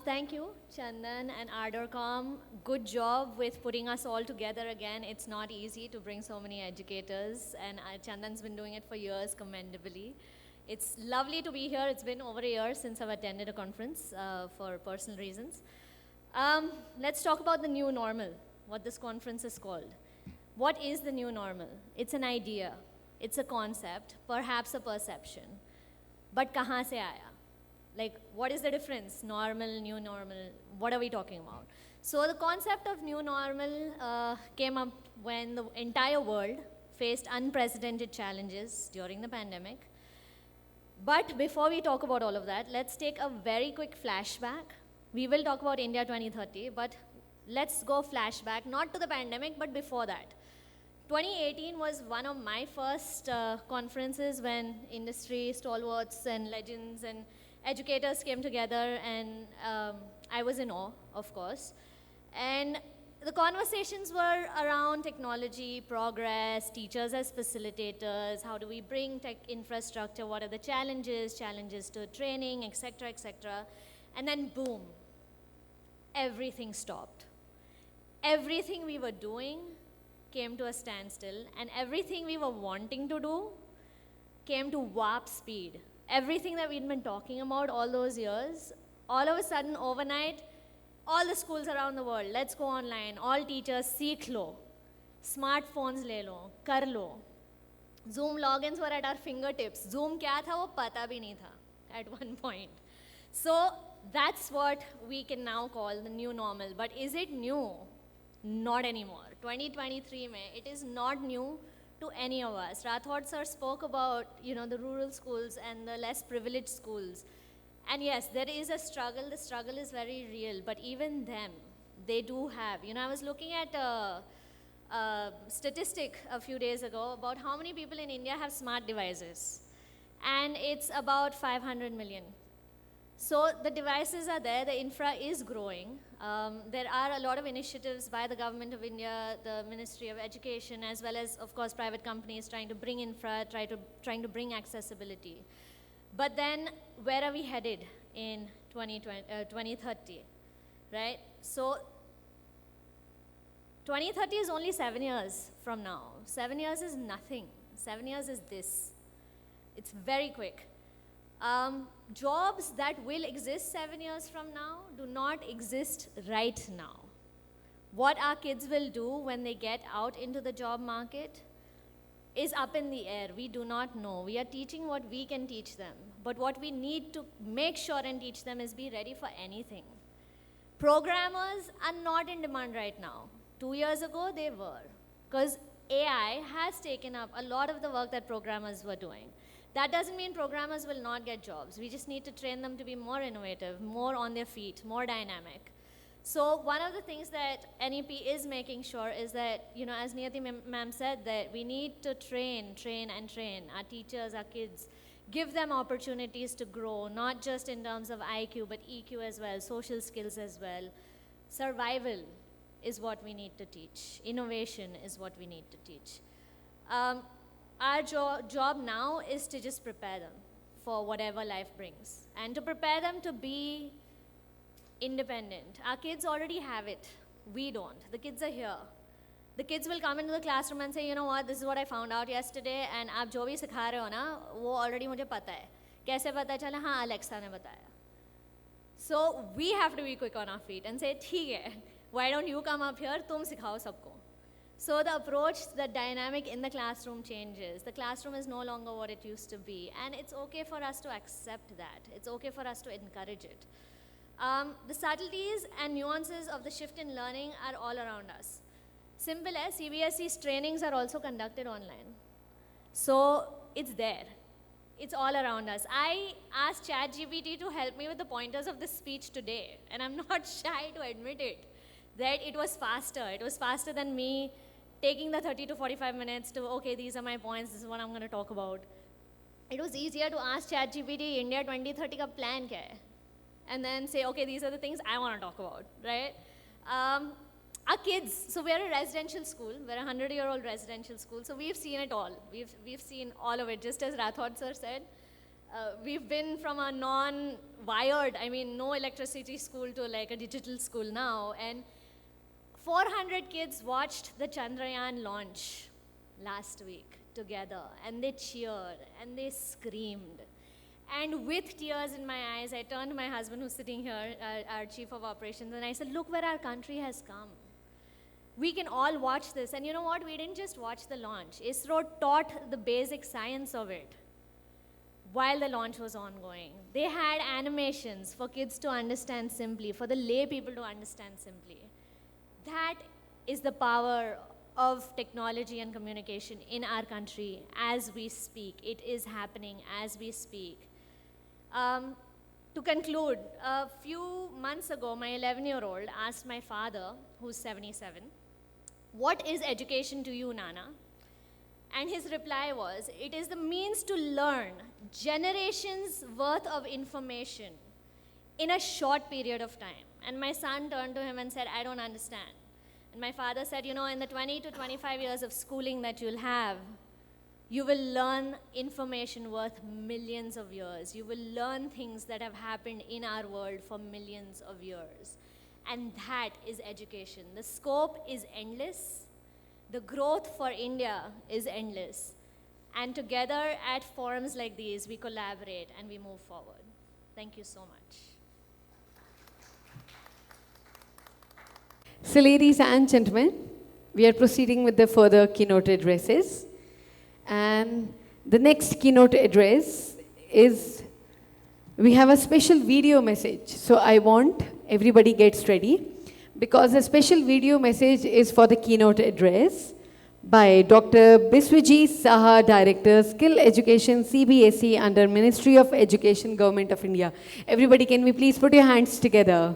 Thank you, Chandan and ArdorComm. Good job with putting us all together again. It's not easy to bring so many educators, and Chandan's been doing it for years commendably. It's lovely to be here. It's been over a year since I've attended a conference for personal reasons. Let's talk about the new normal, what this conference is called. What is the new normal? It's an idea, it's a concept, perhaps a perception. But kahan se aaya? Like, what is the difference? Normal, new normal, what are we talking about? So the concept of new normal came up when the entire world faced unprecedented challenges during the pandemic. But before we talk about all of that, let's take a very quick flashback. We will talk about India 2030, but let's go flashback, not to the pandemic, but before that. 2018 was one of my first conferences when industry stalwarts and legends and educators came together, and I was in awe, of course. And the conversations were around technology, progress, teachers as facilitators, how do we bring tech infrastructure, what are the challenges to training, etc., etc. And then boom, everything stopped. Everything we were doing came to a standstill, and everything we were wanting to do came to warp speed. Everything that we'd been talking about all those years, all of a sudden overnight, all the schools around the world, let's go online, all teachers, seek lo, smartphones le lo, kar lo. Zoom logins were at our fingertips. Zoom kya tha, wo pata bhi nahi tha at one point. So that's what we can now call the new normal. But is it new? Not anymore. 2023 mein, it is not new to any of us. Rathor sir spoke about, the rural schools and the less privileged schools. And yes, there is a struggle. The struggle is very real. But even them, they do have. I was looking at a statistic a few days ago about how many people in India have smart devices. And it's about 500 million. So the devices are there, the infra is growing. There are a lot of initiatives by the Government of India, the Ministry of Education, as well as, of course, private companies trying to bring infra, trying to bring accessibility. But then, where are we headed in 2030, right? So 2030 is only 7 years from now. 7 years is nothing. 7 years is this. It's very quick. Jobs that will exist 7 years from now do not exist right now. What our kids will do when they get out into the job market is up in the air. We do not know. We are teaching what we can teach them. But what we need to make sure and teach them is be ready for anything. Programmers are not in demand right now. 2 years ago, they were. Because AI has taken up a lot of the work that programmers were doing. That doesn't mean programmers will not get jobs. We just need to train them to be more innovative, more on their feet, more dynamic. So one of the things that NEP is making sure is that, you know, as Niyati ma'am said, that we need to train our teachers, our kids, give them opportunities to grow, not just in terms of IQ, but EQ as well, social skills as well. Survival is what we need to teach. Innovation is what we need to teach. Our job now is to just prepare them for whatever life brings and to prepare them to be independent. Our kids already have it. We don't. The kids are here. The kids will come into the classroom and say, you know what, this is what I found out yesterday, and आप जो भी सिखा रहे हो ना, वो already मुझे पता है. कैसे पता चला? हाँ, Alexa ने बताया. So we have to be quick on our feet and say, ठीक है, why don't you come up here? तुम सिखाओ सबको. So the approach, the dynamic in the classroom changes. The classroom is no longer what it used to be, and it's okay for us to accept that. It's okay for us to encourage it. The subtleties and nuances of the shift in learning are all around us. Simple hai, CBSE's trainings are also conducted online. So it's there. It's all around us. I asked ChatGPT to help me with the pointers of this speech today, and I'm not shy to admit it, that it was faster. It was faster than me taking the 30 to 45 minutes to, okay, these are my points, this is what I'm going to talk about. It was easier to ask ChatGPT, India 2030 ka plan kya hai? And then say, okay, these are the things I want to talk about, right? Our kids, so we're a residential school, we're a 100-year-old residential school, so we've seen it all. We've seen all of it, just as Rathor sir said. We've been from a non-wired, I mean, no electricity school to like a digital school now, and 400 kids watched the Chandrayaan launch last week together, and they cheered, and they screamed. And with tears in my eyes, I turned to my husband who's sitting here, our chief of operations, and I said, look where our country has come. We can all watch this. And you know what? We didn't just watch the launch. ISRO taught the basic science of it while the launch was ongoing. They had animations for kids to understand simply, for the lay people to understand simply. That is the power of technology and communication in our country as we speak. It is happening as we speak. To conclude, a few months ago, my 11-year-old asked my father, who's 77, what is education to you, Nana? And his reply was, it is the means to learn generations worth of information in a short period of time. And my son turned to him and said, I don't understand. And my father said, you know, in the 20 to 25 years of schooling that you'll have, you will learn information worth millions of years. You will learn things that have happened in our world for millions of years. And that is education. The scope is endless. The growth for India is endless. And together at forums like these, we collaborate and we move forward. Thank you so much. So ladies and gentlemen, we are proceeding with the further keynote addresses. And the next keynote address is, we have a special video message. So I want everybody gets ready, because a special video message is for the keynote address by Dr. Biswajit Saha, Director, Skill Education, CBSE under Ministry of Education, Government of India. Everybody, can we please put your hands together?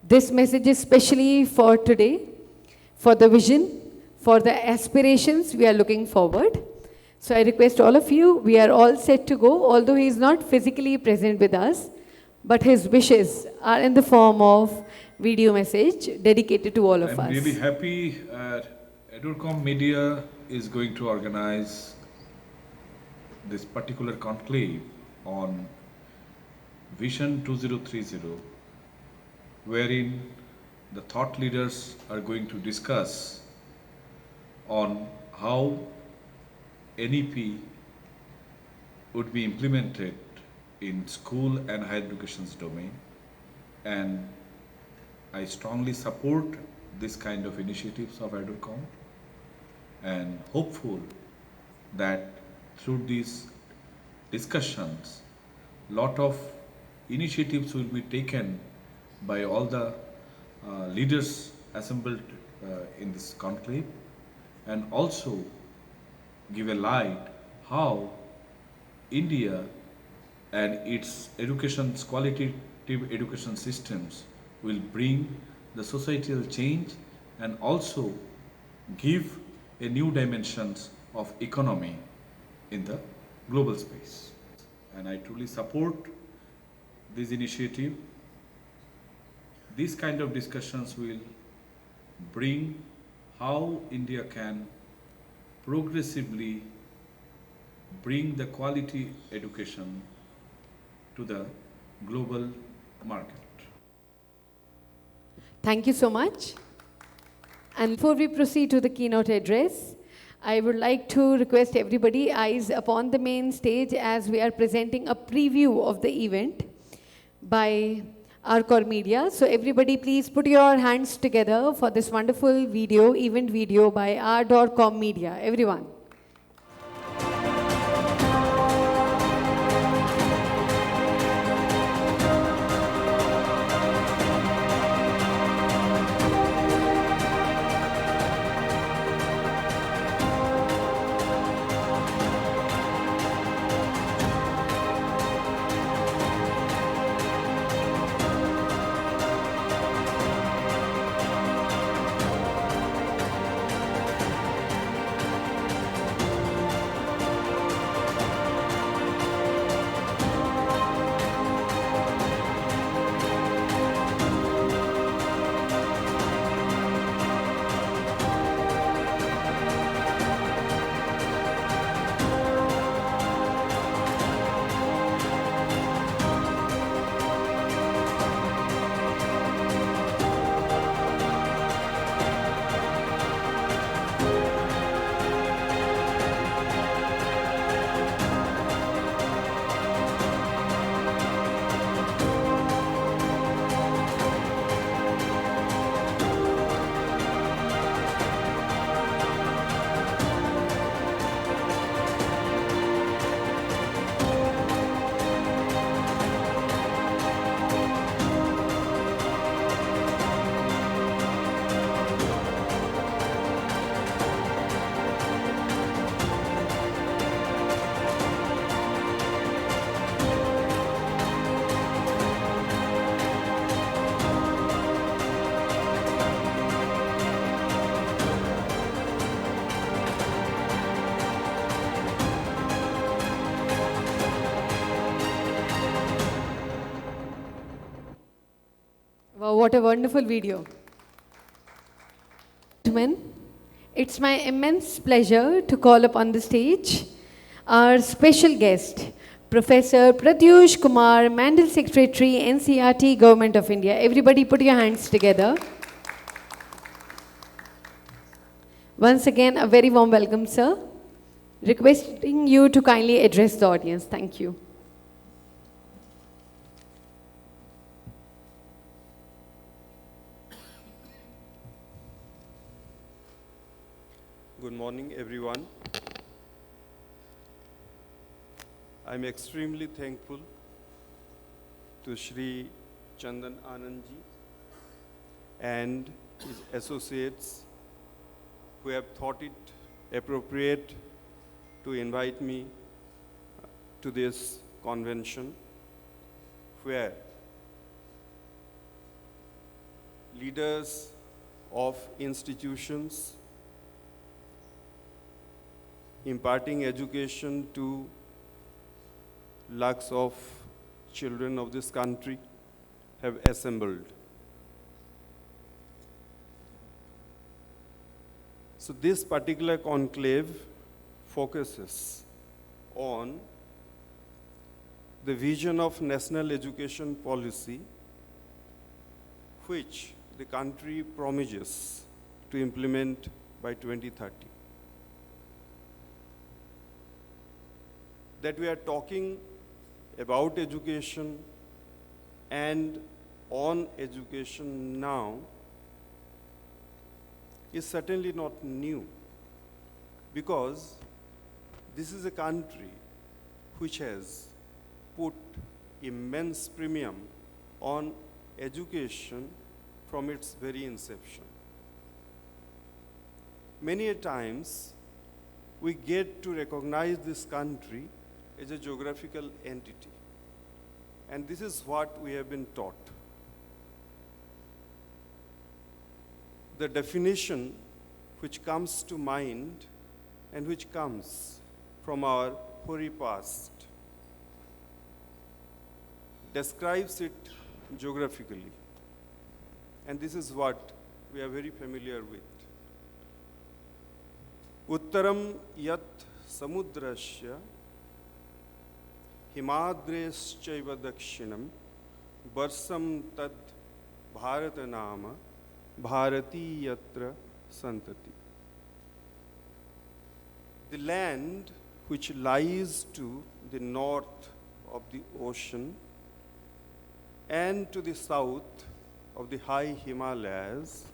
This message is specially for today, for the vision, for the aspirations we are looking forward. So I request all of you, we are all set to go, although he is not physically present with us, but his wishes are in the form of video message dedicated to all of us. I'm really happy ArdorComm Media is going to organize this particular conclave on Vision 2030, wherein the thought leaders are going to discuss on how NEP would be implemented in school and higher education's domain. And I strongly support this kind of initiatives of ArdorComm, and hopeful that through these discussions, lot of initiatives will be taken by all the leaders assembled in this conclave, and also give a light how India and its qualitative education systems will bring the societal change and also give a new dimensions of economy in the global space. And I truly support this initiative. These kind of discussions will bring how India can progressively bring the quality education to the global market. Thank you so much. And before we proceed to the keynote address, I would like to request everybody eyes upon the main stage as we are presenting a preview of the event by ArdorComm Media. So everybody please put your hands together for this wonderful event video by ArdorComm Media. Everyone. Wow, what a wonderful video. Gentlemen, it's my immense pleasure to call upon the stage our special guest, Professor Pratyusha Kumar, Mandal Secretary, NCERT, Government of India. Everybody put your hands together. Once again, a very warm welcome, sir. Requesting you to kindly address the audience. Thank you. Good morning, everyone. I'm extremely thankful to Shri Chandan Anand ji and his associates who have thought it appropriate to invite me to this convention where leaders of institutions imparting education to lakhs of children of this country have assembled. So this particular conclave focuses on the vision of national education policy which the country promises to implement by 2030. That we are talking about education and on education now is certainly not new, because this is a country which has put immense premium on education from its very inception. many a times we get to recognize this country as a geographical entity. And this is what we have been taught. The definition which comes to mind and which comes from our hoary past describes it geographically. And this is what we are very familiar with. Uttaram yat samudrasya himadreschaiva dakshinam varsam tad bharatanama bharati yatra santati. The land which lies to the north of the ocean and to the south of the high Himalayas,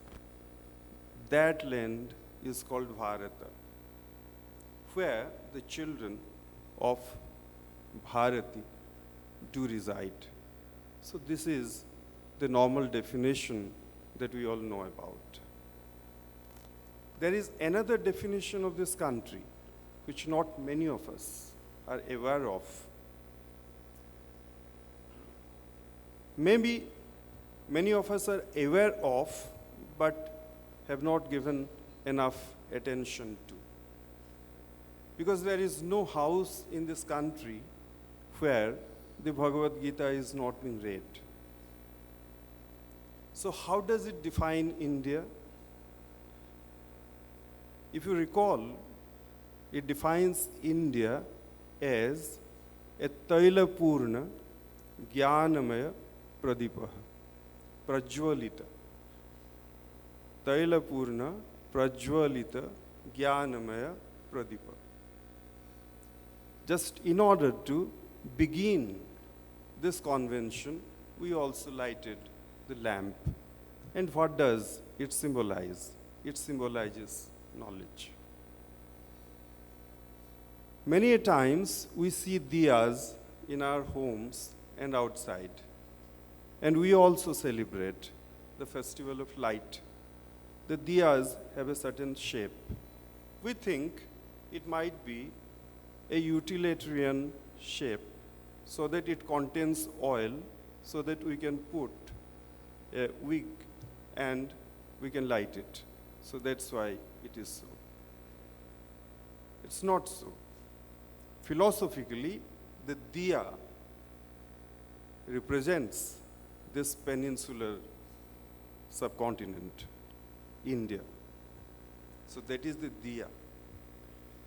that land is called Bharata, where the children of Bharati do reside. So this is the normal definition that we all know about. There is another definition of this country which not many of us are aware of. Maybe many of us are aware of, but have not given enough attention to. Because there is no house in this country where the Bhagavad Gita is not being read. So how does it define India? If you recall, it defines India as a Tailapurna Jnanamaya Pradipa, Prajwalita. Tailapurna Prajwalita Jnanamaya Pradipa. Just in order to begin this convention, we also lighted the lamp. And what does it symbolize? It symbolizes knowledge. Many a times we see diyas in our homes and outside. And we also celebrate the festival of light. The diyas have a certain shape. We think it might be a utilitarian shape so that it contains oil so that we can put a wick and we can light it. So that's why it is so. It's not so. Philosophically, the diya represents this peninsular subcontinent, India. So that is the diya.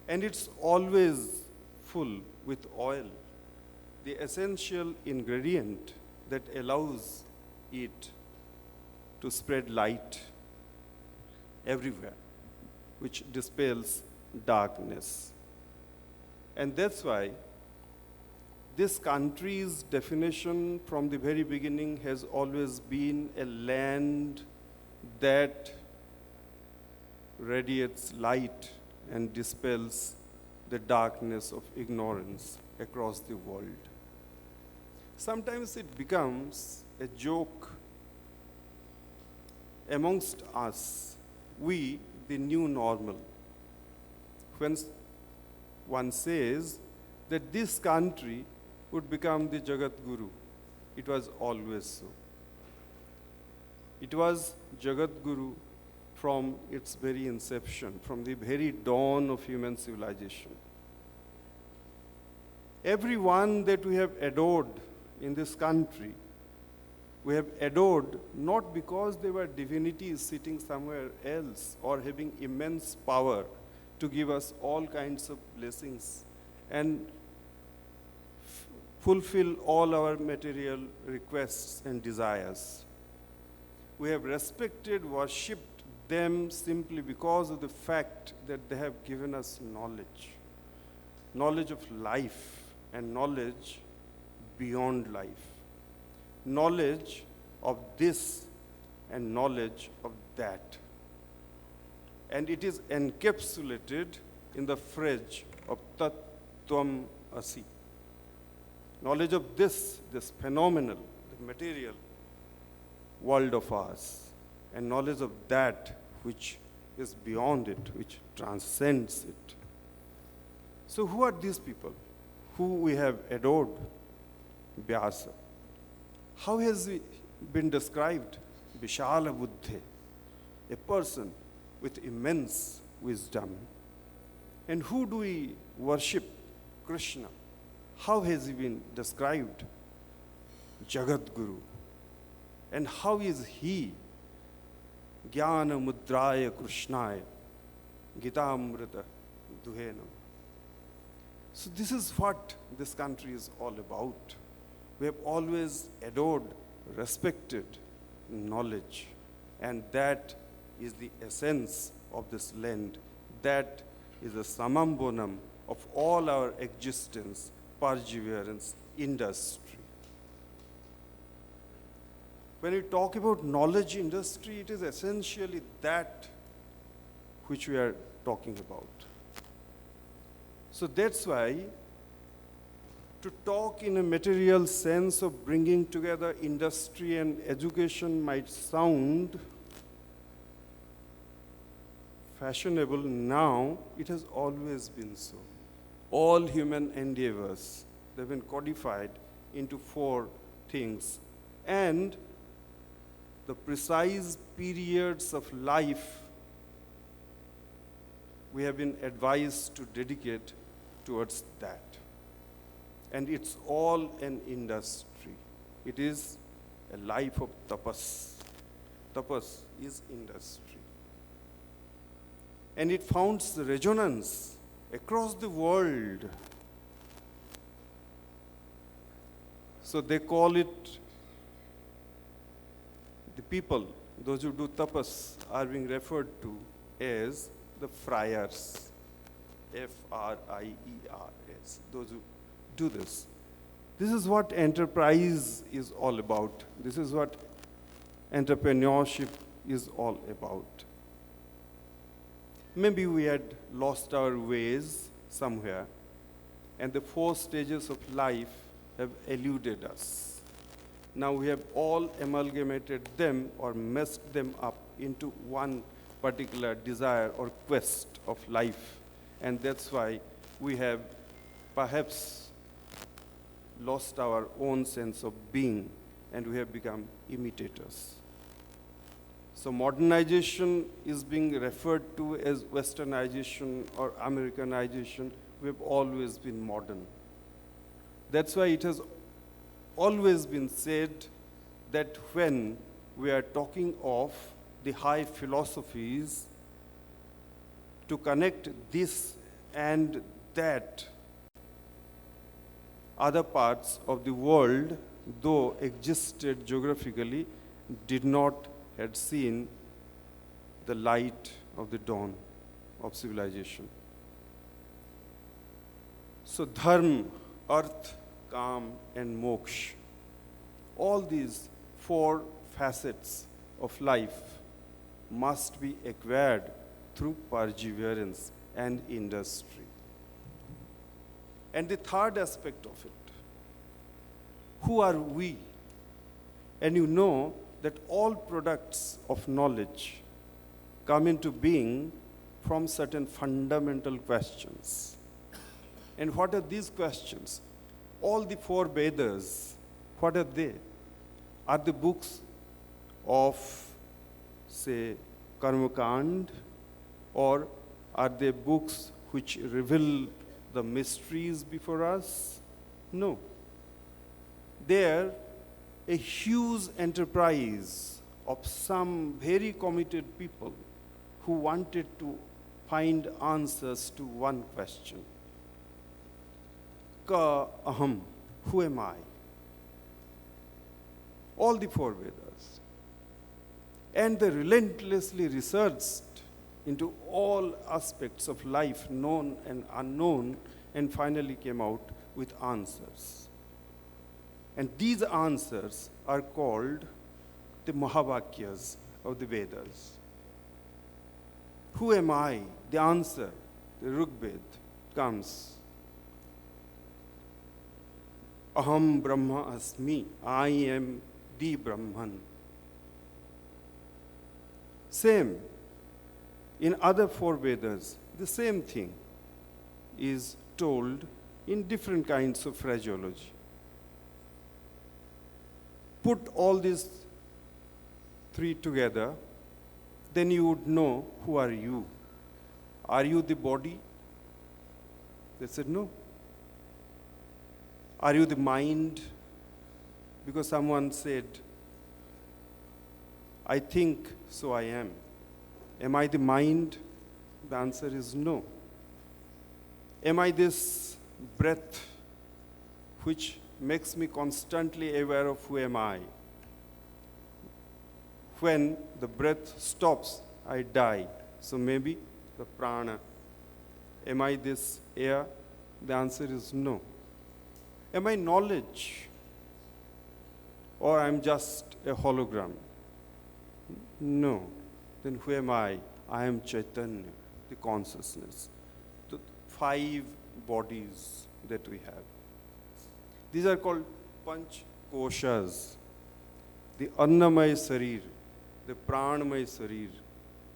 And it's always full with oil, the essential ingredient that allows it to spread light everywhere, which dispels darkness. And that's why this country's definition from the very beginning has always been a land that radiates light and dispels the darkness of ignorance across the world. Sometimes it becomes a joke amongst us, we, the new normal, when one says that this country would become the Jagat Guru. It was always so. It was Jagat Guru from its very inception, from the very dawn of human civilization. Everyone that we have adored in this country, we have adored not because they were divinities sitting somewhere else or having immense power to give us all kinds of blessings and fulfill all our material requests and desires. We have respected, worshipped them simply because of the fact that they have given us knowledge. Knowledge of life and knowledge beyond life. Knowledge of this and knowledge of that. And it is encapsulated in the phrase of Tat Tvam Asi. Knowledge of this phenomenal, the material world of ours, and knowledge of that which is beyond it, which transcends it. So who are these people who we have adored? Vyasa. How has he been described? Vishala Buddhe, a person with immense wisdom. And who do we worship? Krishna. How has he been described? Jagat Guru. And how is he? Jnana Mudraya Krishnaya, Gitamrita Duhenam. So this is what this country is all about. We have always adored, respected knowledge, and that is the essence of this land. That is the summum bonum of all our existence, perseverance, industry. When we talk about knowledge industry, it is essentially that which we are talking about. So that's why to talk in a material sense of bringing together industry and education might sound fashionable now. It has always been so. All human endeavors, they've been codified into 4 things. And the precise periods of life we have been advised to dedicate towards that. And it's all an industry. It is a life of tapas. Tapas is industry. And it founds resonance across the world. So they call it, the people, those who do tapas, are being referred to as the friars. F-R-I-E-R-S. Those who do this. This is what enterprise is all about. This is what entrepreneurship is all about. Maybe we had lost our ways somewhere, and the 4 stages of life have eluded us. Now we have all amalgamated them or messed them up into one particular desire or quest of life. And that's why we have perhaps lost our own sense of being, and we have become imitators. So modernization is being referred to as westernization or Americanization. We have always been modern. That's why it has always been said that when we are talking of the high philosophies, to connect this and that, other parts of the world, though existed geographically, did not had seen the light of the dawn of civilization. So dharma, earth, kam, and moksha, all these 4 facets of life must be acquired through perseverance and industry. And the third aspect of it, who are we? And you know that all products of knowledge come into being from certain fundamental questions. And what are these questions? All the 4 Vedas, what are they? Are the books of, say, Karmakand, or are they books which reveal the mysteries before us? No. They are a huge enterprise of some very committed people who wanted to find answers to one question. Ka aham, who am I? All the 4 Vedas. And they relentlessly researched into all aspects of life, known and unknown, and finally came out with answers. And these answers are called the Mahavakyas of the Vedas. Who am I? The answer, the Rigveda, comes. Aham Brahma Asmi. I am the Brahman. Same. In other four Vedas, the same thing is told in different kinds of phraseology. Put all these three together, then you would know who are you. Are you the body? They said no. Are you the mind? Because someone said, I think, so I am. Am I the mind? The answer is no. Am I this breath which makes me constantly aware of who am I? When the breath stops, I die. So maybe the prana. Am I this air? The answer is no. Am I knowledge? Or I'm just a hologram? No. Then who am I? I am Chaitanya, the consciousness. The 5 bodies that we have. These are called Panch Koshas. The Annamay Sarir, the Pranamay Sarir,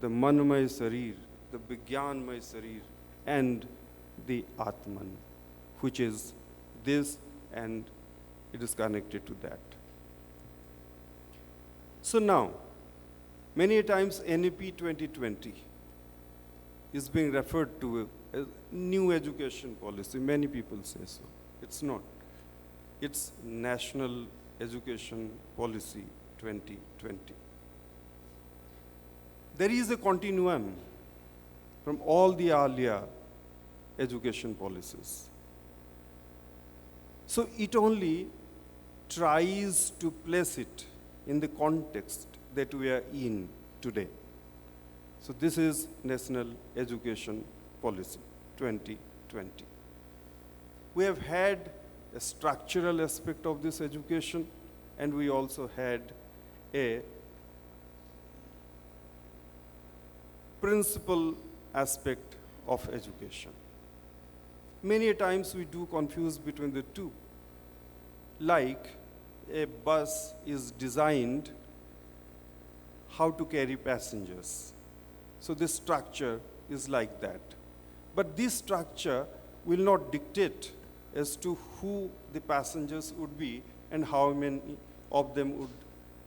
the Manmay Sarir, the Vigyanmay Sarir, and the Atman, which is this and it is connected to that. So now, many times NEP 2020 is being referred to as new education policy. Many people say so. It's not. It's National Education Policy 2020. There is a continuum from all the earlier education policies. So it only tries to place it in the context that we are in today. So this is National Education Policy 2020. We have had a structural aspect of this education, and we also had a principal aspect of education. Many times we do confuse between the two. Like a bus is designed how to carry passengers. So this structure is like that. But this structure will not dictate as to who the passengers would be and how many of them would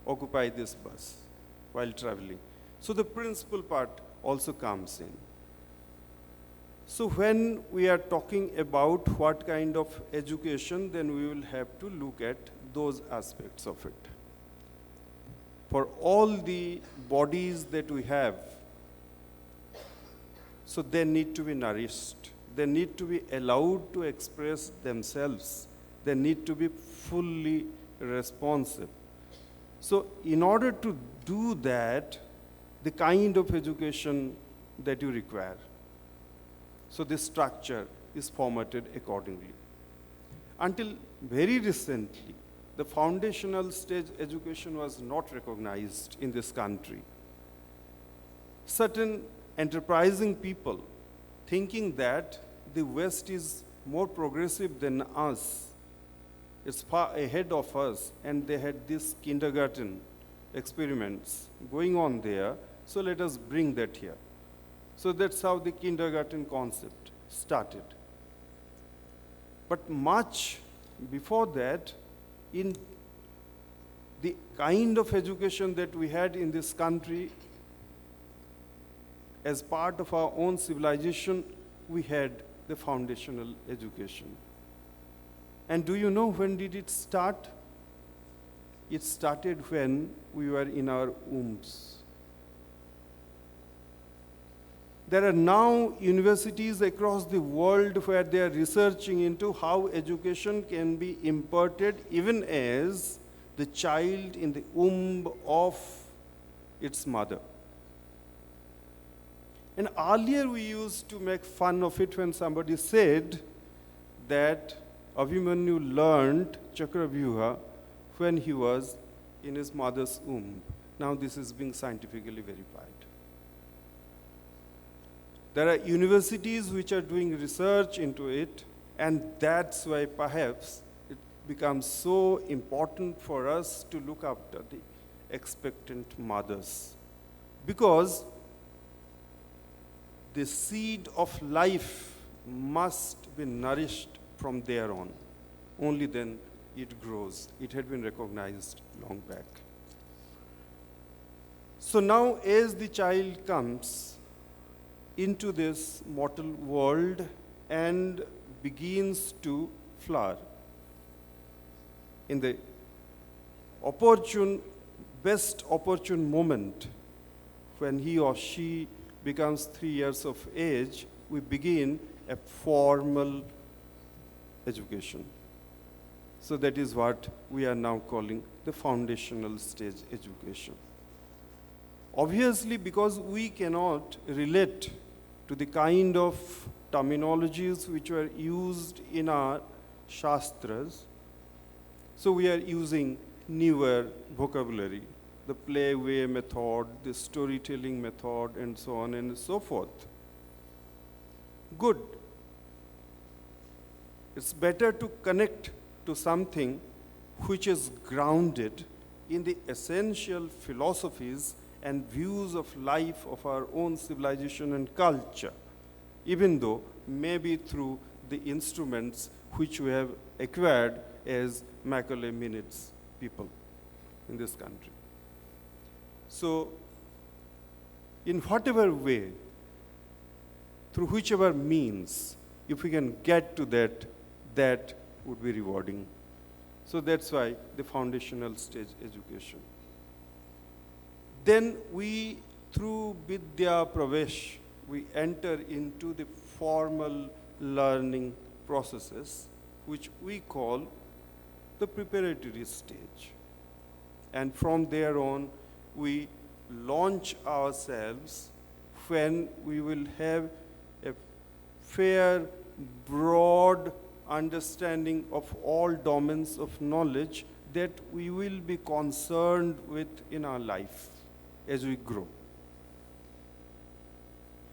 occupy this bus while traveling. So the principal part also comes in. So when we are talking about what kind of education, then we will have to look at those aspects of it. For all the bodies that we have, so they need to be nourished. They need to be allowed to express themselves. They need to be fully responsive. So in order to do that, the kind of education that you require. So this structure is formatted accordingly. Until very recently, the foundational stage education was not recognized in this country. Certain enterprising people, thinking that the West is more progressive than us, it's far ahead of us, and they had these kindergarten experiments going on there, so let us bring that here. So that's how the kindergarten concept started. But much before that, in the kind of education that we had in this country, as part of our own civilization, we had the foundational education. And do you know when did it start? It started when we were in our wombs. There are now universities across the world where they are researching into how education can be imparted even as the child in the womb of its mother. And earlier we used to make fun of it when somebody said that Abhimanyu learned Chakravyuha when he was in his mother's womb. Now this is being scientifically verified. There are universities which are doing research into it, and that's why perhaps it becomes so important for us to look after the expectant mothers. Because the seed of life must be nourished from there on. Only then it grows. It had been recognized long back. So now as the child comes into this mortal world and begins to flower, in the best opportune moment, when he or she becomes 3 years of age, we begin a formal education. So that is what we are now calling the foundational stage education. Obviously, because we cannot relate to the kind of terminologies which were used in our Shastras, so we are using newer vocabulary, the playway method, the storytelling method, and so on and so forth. Good. It's better to connect to something which is grounded in the essential philosophies and views of life of our own civilization and culture, even though maybe through the instruments which we have acquired as Macaulay Minutes people in this country. So, in whatever way, through whichever means, if we can get to that, that would be rewarding. So that's why the foundational stage education. Then we, through Vidya Pravesh, we enter into the formal learning processes, which we call the preparatory stage. And from there on, we launch ourselves when we will have a fair, broad understanding of all domains of knowledge that we will be concerned with in our life as we grow.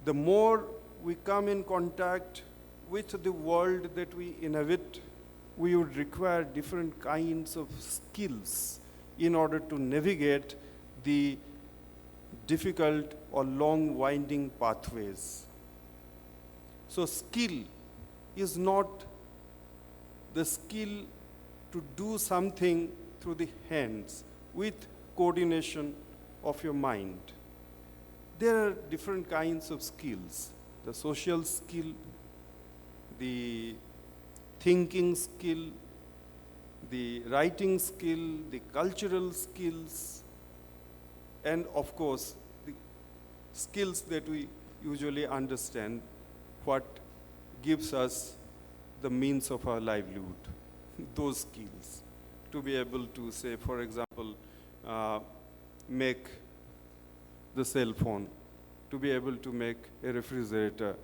The more we come in contact with the world that we inhabit, we would require different kinds of skills in order to navigate the difficult or long winding pathways. So skill is not the skill to do something through the hands with coordination of your mind. There are different kinds of skills. The social skill, the thinking skill, the writing skill, the cultural skills, and of course, the skills that we usually understand, what gives us the means of our livelihood, those skills. To be able to say, for example, make the cell phone, to be able to make a refrigerator,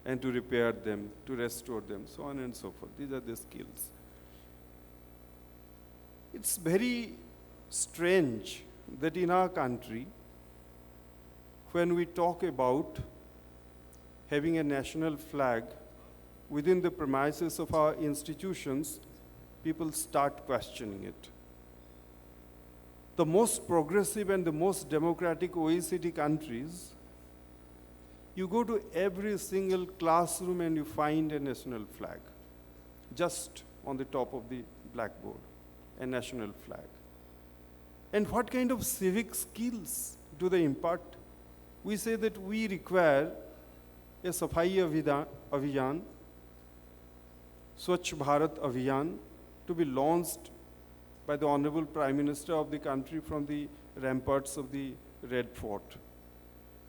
and to repair them, to restore them, so on and so forth. These are the skills. It's very strange that in our country, when we talk about having a national flag within the premises of our institutions, people start questioning it. The most progressive and the most democratic OECD countries, you go to every single classroom and you find a national flag, just on the top of the blackboard, a national flag. And what kind of civic skills do they impart? We say that we require a Safai Abhiyan, Swachh Bharat Abhiyan, to be launched by the Honorable Prime Minister of the country from the ramparts of the Red Fort.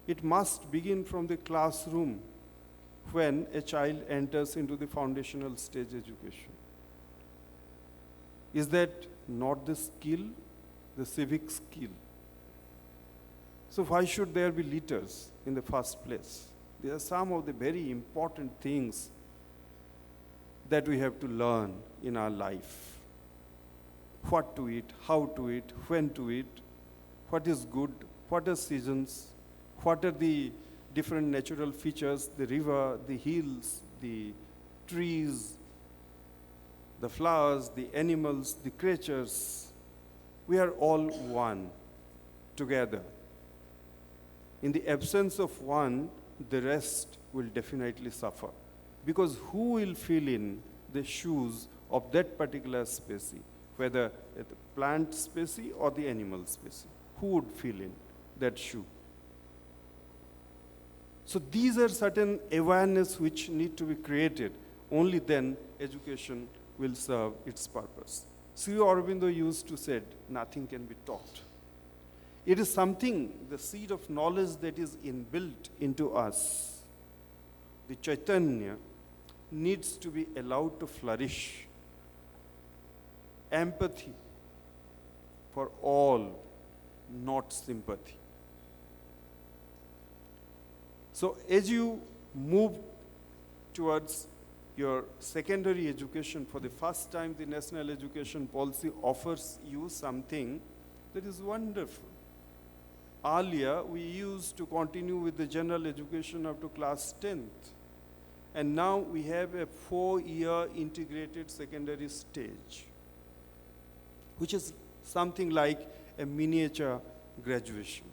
It must begin from the classroom when a child enters into the foundational stage education. Is that not the skill, the civic skill? So why should there be litters in the first place? These are some of the very important things that we have to learn in our life. What to eat, how to eat, when to eat, what is good, what are seasons, what are the different natural features, the river, the hills, the trees, the flowers, the animals, the creatures. We are all one together. In the absence of one, the rest will definitely suffer. Because who will fill in the shoes of that particular species, whether the plant species or the animal species? Who would fill in that shoe? So these are certain awareness which need to be created. Only then education will serve its purpose. Sri Aurobindo used to say, nothing can be taught. It is something, the seed of knowledge that is inbuilt into us. The Chaitanya needs to be allowed to flourish. Empathy for all, not sympathy. So as you move towards your secondary education, for the first time the National Education Policy offers you something that is wonderful. Earlier, we used to continue with the general education up to class 10th. And now we have a 4-year integrated secondary stage, which is something like a miniature graduation.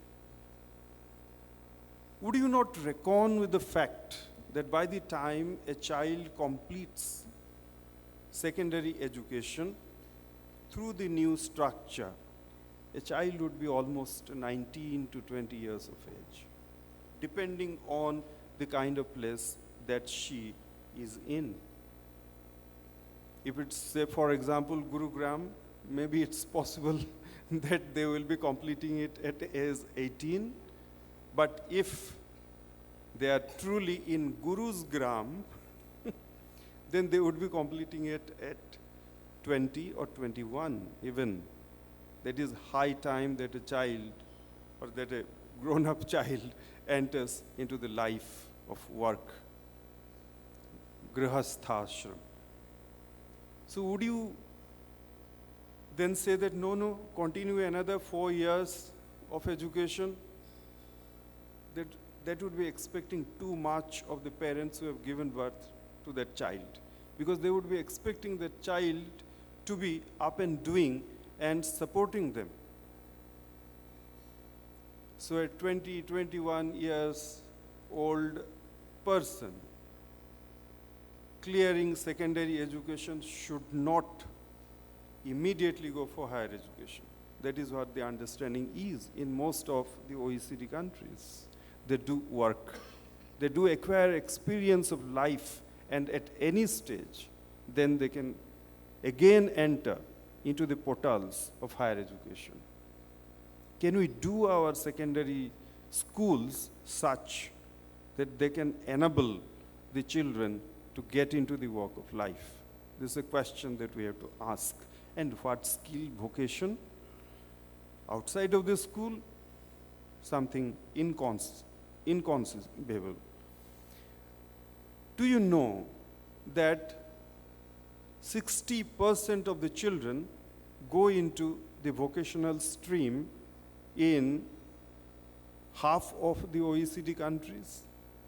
Would you not reckon with the fact that by the time a child completes secondary education through the new structure, a child would be almost 19 to 20 years of age, depending on the kind of place that she is in. If it's, say, for example, Gurugram, maybe it's possible that they will be completing it at age 18. But if they are truly in Guru's gram, then they would be completing it at 20 or 21 even. That is high time that a child or that a grown-up child enters into the life of work, grihasthashram. So would you then say that no, continue another 4 years of education? That would be expecting too much of the parents who have given birth to that child, because they would be expecting that child to be up and doing and supporting them. So a 20, 21 years old person clearing secondary education should not immediately go for higher education. That is what the understanding is in most of the OECD countries. They do work. They do acquire experience of life, and at any stage, then they can again enter into the portals of higher education. Can we do our secondary schools such that they can enable the children to get into the walk of life? This is a question that we have to ask. And what skill, vocation? Outside of the school, something inconceivable. Do you know that 60% of the children go into the vocational stream in half of the OECD countries,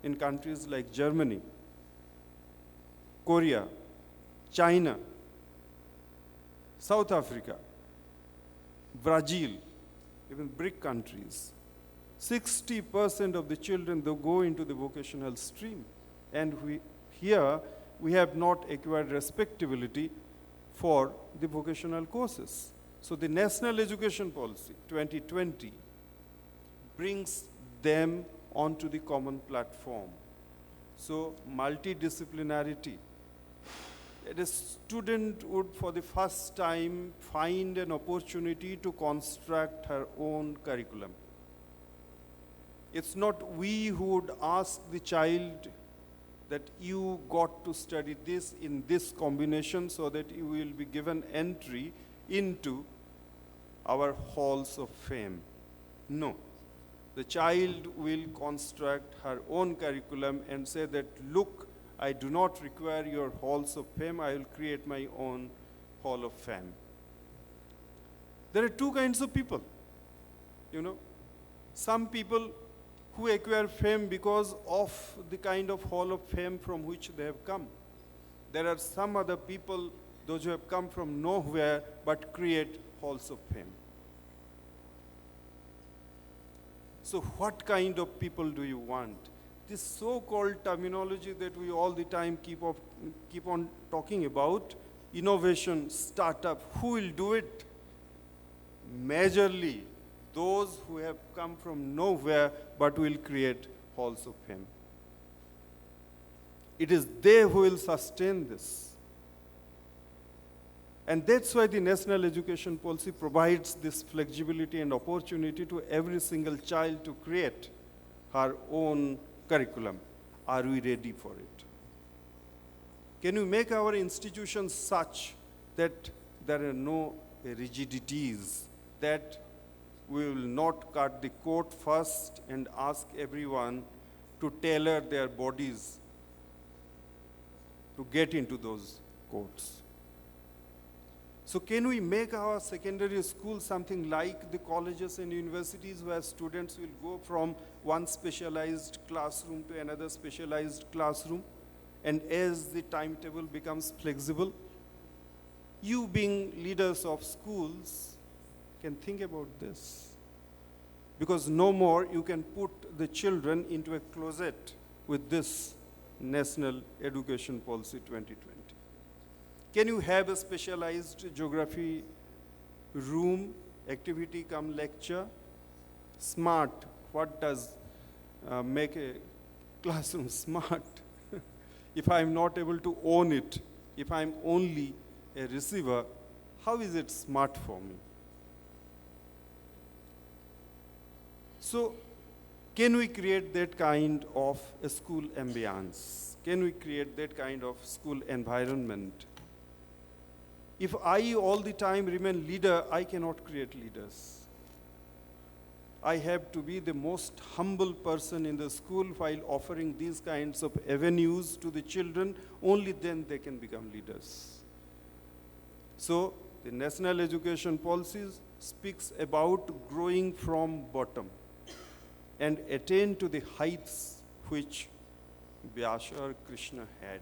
in countries like Germany, Korea, China, South Africa, Brazil, even BRIC countries. 60% of the children, they go into the vocational stream. And here we have not acquired respectability for the vocational courses. So the National Education Policy 2020 brings them onto the common platform. So multidisciplinarity. A student would for the first time find an opportunity to construct her own curriculum. It's not we who would ask the child that you got to study this in this combination so that you will be given entry into our halls of fame. No. The child will construct her own curriculum and say that, look, I do not require your halls of fame, I will create my own hall of fame. There are two kinds of people, you know. Some people who acquire fame because of the kind of hall of fame from which they have come. There are some other people, those who have come from nowhere, but create halls of fame. So what kind of people do you want? this so-called terminology that we all the time keep on talking about, innovation, startup, who will do it? Majorly, those who have come from nowhere but will create halls of fame. It is they who will sustain this. And that's why the National Education Policy provides this flexibility and opportunity to every single child to create her own curriculum. Are we ready for it? Can we make our institutions such that there are no rigidities, that we will not cut the coat first and ask everyone to tailor their bodies to get into those coats? So can we make our secondary school something like the colleges and universities, where students will go from one specialized classroom to another specialized classroom, and as the timetable becomes flexible, you being leaders of schools can think about this. Because no more you can put the children into a closet with this National Education Policy 2020. Can you have a specialized geography room, activity come lecture? Smart, what does make a classroom smart? If I'm not able to own it, if I'm only a receiver, how is it smart for me? So, can we create that kind of a school ambience? Can we create that kind of school environment? If I all the time remain leader, I cannot create leaders. I have to be the most humble person in the school while offering these kinds of avenues to the children. Only then they can become leaders. So, the National Education Policy speaks about growing from bottom and attain to the heights which Vyasa or Krishna had.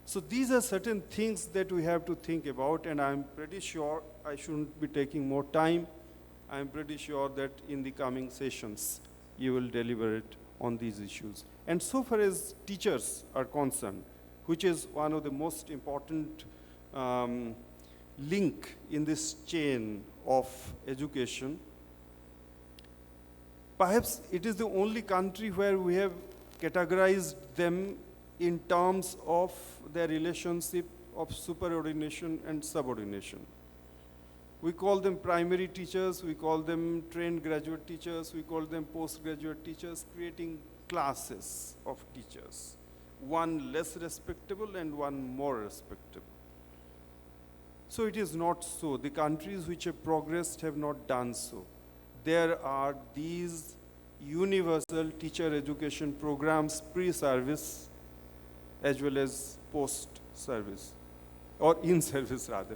So these are certain things that we have to think about, and I'm pretty sure I shouldn't be taking more time. I'm pretty sure that in the coming sessions, you will deliberate on these issues. And so far as teachers are concerned, which is one of the most important link in this chain of education, perhaps it is the only country where we have categorized them in terms of their relationship of superordination and subordination. We call them primary teachers, we call them trained graduate teachers, we call them postgraduate teachers, creating classes of teachers, one less respectable and one more respectable. So it is not so. The countries which have progressed have not done so. There are these universal teacher education programs, pre-service as well as post-service, or in-service rather.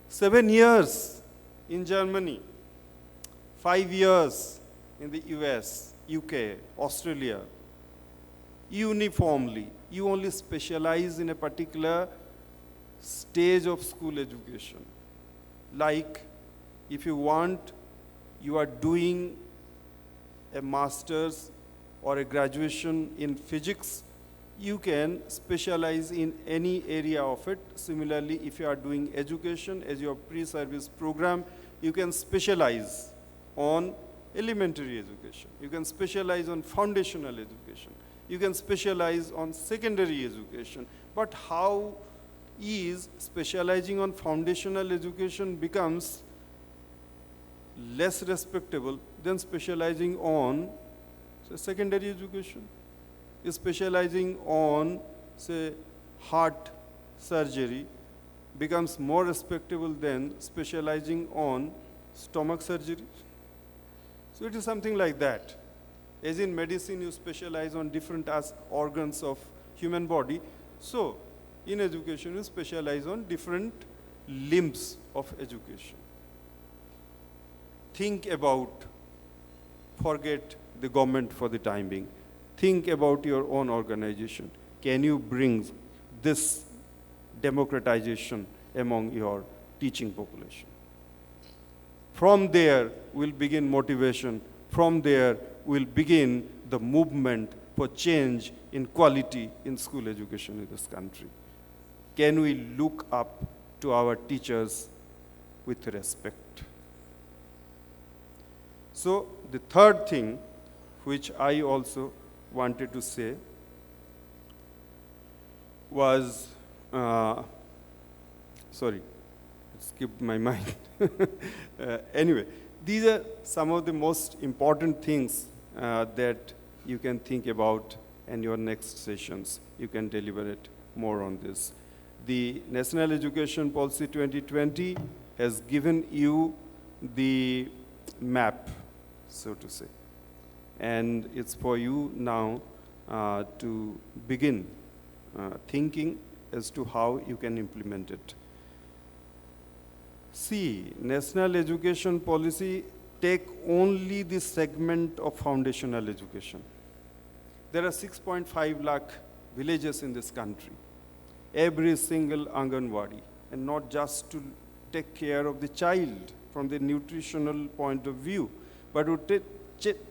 7 years in Germany, 5 years in the US, UK, Australia. Uniformly, you only specialize in a particular stage of school education. Like, if you want, you are doing a master's or a graduation in physics, you can specialize in any area of it. Similarly, if you are doing education as your pre-service program, you can specialize on elementary education. You can specialize on foundational education. You can specialize on secondary education. But how is specializing on foundational education becomes less respectable than specializing on, say, secondary education? Is specializing on, say, heart surgery becomes more respectable than specializing on stomach surgery? So it is something like that. As in medicine, you specialize on different organs of human body. So in education, you specialize on different limbs of education. Think about, forget the government for the time being. Think about your own organization. Can you bring this democratization among your teaching population? From there will begin motivation. From there will begin the movement for change in quality in school education in this country. Can we look up to our teachers with respect? So the third thing which I also wanted to say was, sorry, it skipped my mind. Anyway, these are some of the most important things that you can think about in your next sessions. You can deliberate more on this. The National Education Policy 2020 has given you the map, so to say. And it's for you now to begin thinking as to how you can implement it. See, National Education Policy take only the segment of foundational education. There are 6.5 lakh villages in this country. Every single Anganwadi, and not just to take care of the child from the nutritional point of view, but to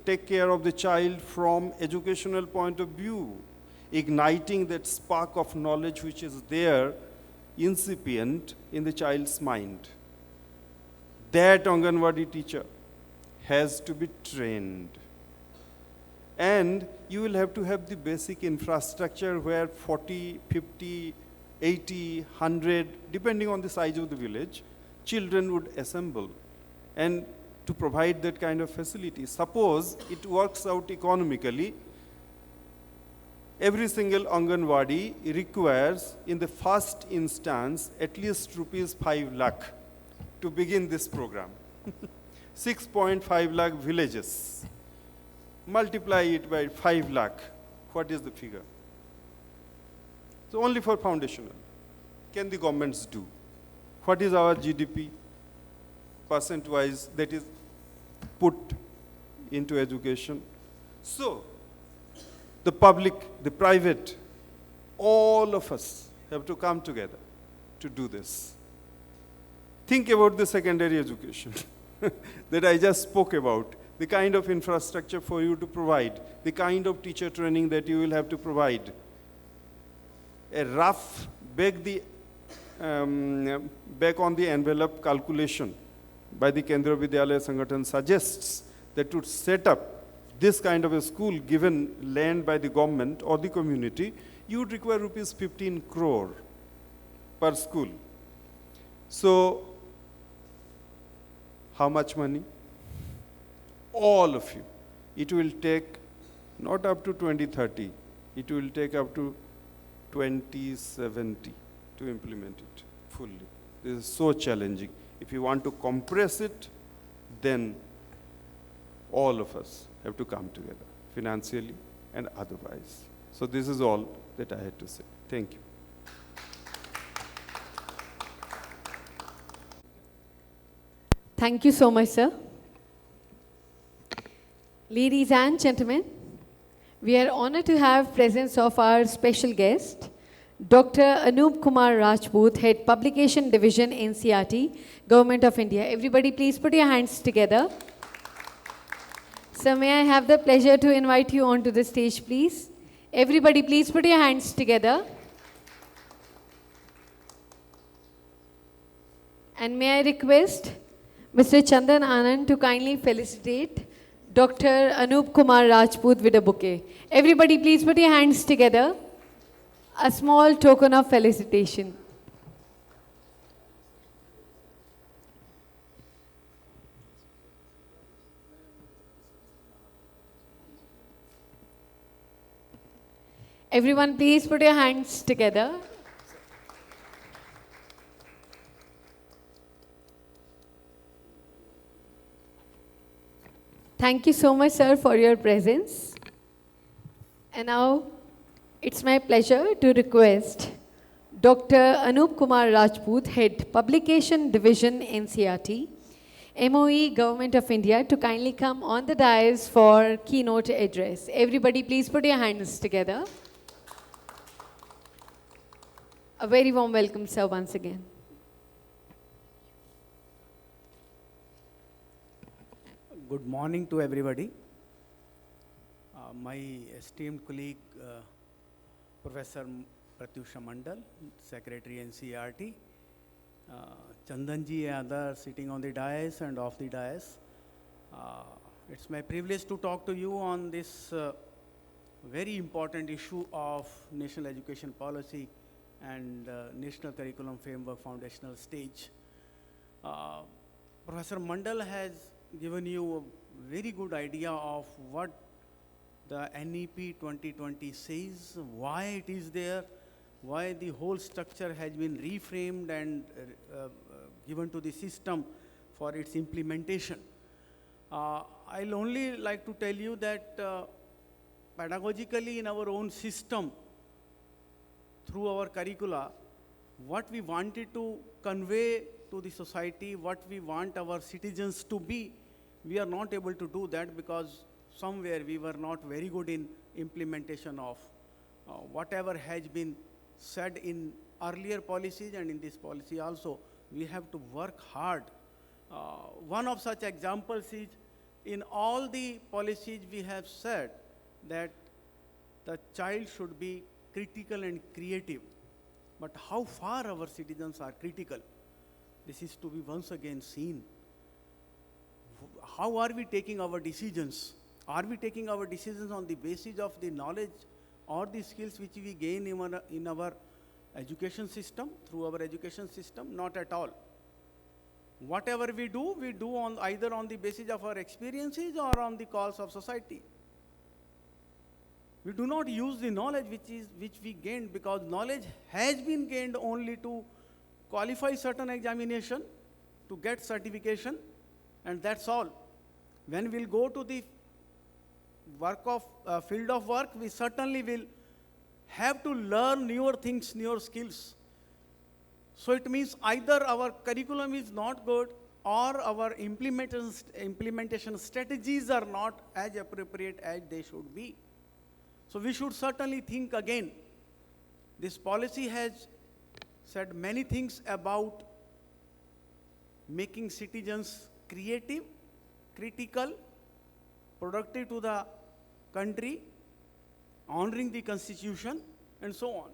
take care of the child from educational point of view, igniting that spark of knowledge which is there, incipient in the child's mind. That Anganwadi teacher has to be trained. And you will have to have the basic infrastructure where 40, 50, 80, 100, depending on the size of the village, children would assemble. And to provide that kind of facility. Suppose it works out economically, every single Anganwadi requires, in the first instance, at least rupees 5 lakh to begin this program. 6.5 lakh villages. Multiply it by 5 lakh. What is the figure? So only for foundational. Can the governments do? What is our GDP percent-wise that is put into education? So, the public, the private, all of us have to come together to do this. Think about the secondary education that I just spoke about, the kind of infrastructure for you to provide, the kind of teacher training that you will have to provide. A rough back on the envelope calculation by the Kendra Vidyalaya Sangathan suggests that to set up this kind of a school given land by the government or the community, you would require rupees 15 crore per school. So, how much money? All of you. It will take not up to 2030, it will take up to 2070 to implement it fully. This is so challenging. If you want to compress it, then all of us have to come together, financially and otherwise. So this is all that I had to say. Thank you. Thank you so much, sir. Ladies and gentlemen, we are honored to have presence of our special guest, Dr. Anup Kumar Rajput, Head Publication Division, NCERT, Government of India. Everybody please put your hands together. So may I have the pleasure to invite you onto the stage, please. Everybody please put your hands together. And may I request Mr. Chandan Anand to kindly felicitate Dr. Anup Kumar Rajput with a bouquet. Everybody please put your hands together. A small token of felicitation. Everyone please put your hands together. Thank you so much, sir, for your presence. And now, it's my pleasure to request Dr. Anup Kumar Rajput, Head Publication Division, NCERT, MOE, Government of India, to kindly come on the dais for keynote address. Everybody please put your hands together. A very warm welcome, sir, once again. Good morning to everybody. My esteemed colleague, Professor Pratyusha Mandal, Secretary NCERT, Chandan ji and others sitting on the dais and off the dais. It's my privilege to talk to you on this very important issue of national education policy and national curriculum framework foundational stage. Professor Mandal has given you a very good idea of what the NEP 2020 says, why it is there, why the whole structure has been reframed and given to the system for its implementation. I'll only like to tell you that pedagogically in our own system, through our curricula, what we wanted to convey to the society, what we want our citizens to be, we are not able to do that because somewhere we were not very good in implementation of whatever has been said in earlier policies and in this policy also. We have to work hard. One of such examples is in all the policies we have said that the child should be critical and creative. But how far our citizens are critical? This is to be once again seen. How are we taking our decisions? Are we taking our decisions on the basis of the knowledge or the skills which we gain in our education system, through our education system? Not at all. Whatever we do on either on the basis of our experiences or on the calls of society. We do not use the knowledge which we gained, because knowledge has been gained only to qualify certain examination, to get certification, and that's all. When we'll go to the field of work, we certainly will have to learn newer things, newer skills. So it means either our curriculum is not good or our implementation strategies are not as appropriate as they should be. So we should certainly think again. This policy has said many things about making citizens creative, critical, productive to the country, honoring the constitution, and so on.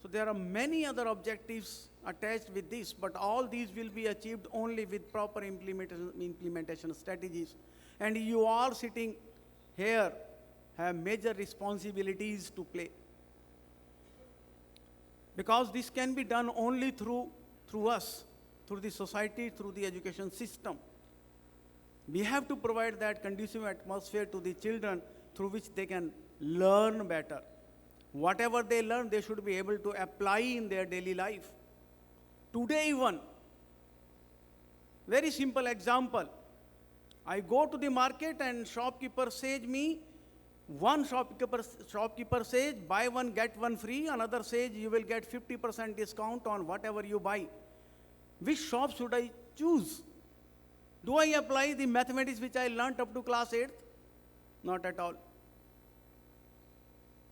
So there are many other objectives attached with this, but all these will be achieved only with proper implementation strategies. And you all sitting here have major responsibilities to play. Because this can be done only through us, through the society, through the education system. We have to provide that conducive atmosphere to the children through which they can learn better. Whatever they learn, they should be able to apply in their daily life. Today even, very simple example. I go to the market and shopkeeper says me, one shopkeeper says, buy one, get one free. Another says, you will get 50% discount on whatever you buy. Which shop should I choose? Do I apply the mathematics which I learnt up to class 8th? Not at all.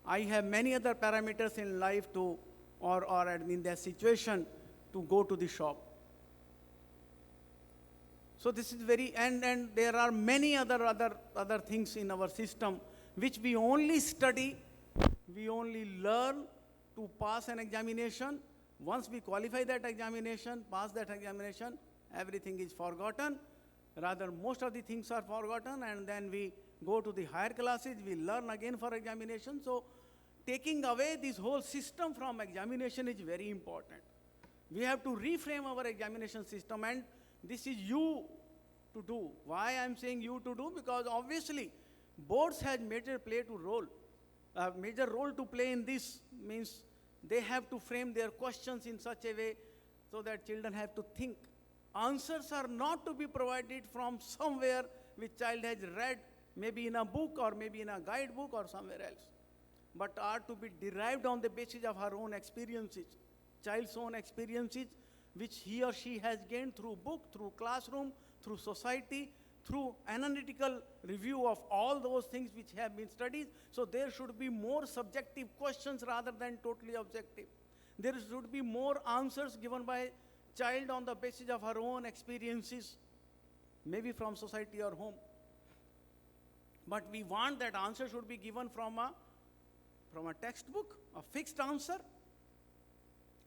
I have many other parameters in life to, or in their situation, to go to the shop. So this is very, and there are many other things in our system which we only study, we only learn to pass an examination. Once we qualify that examination, pass that examination, everything is forgotten. Rather, most of the things are forgotten, and then we go to the higher classes, we learn again for examination. So taking away this whole system from examination is very important. We have to reframe our examination system, and this is you to do. Why I'm saying you to do? Because obviously, boards have major role to play in this. Means they have to frame their questions in such a way so that children have to think. Answers are not to be provided from somewhere which child has read, maybe in a book or maybe in a guidebook or somewhere else, but are to be derived on the basis of her own experiences, child's own experiences, which he or she has gained through book, through classroom, through society, through analytical review of all those things which have been studied. So there should be more subjective questions rather than totally objective. There should be more answers given by child on the basis of her own experiences, maybe from society or home. But we want that answer should be given from a textbook, a fixed answer.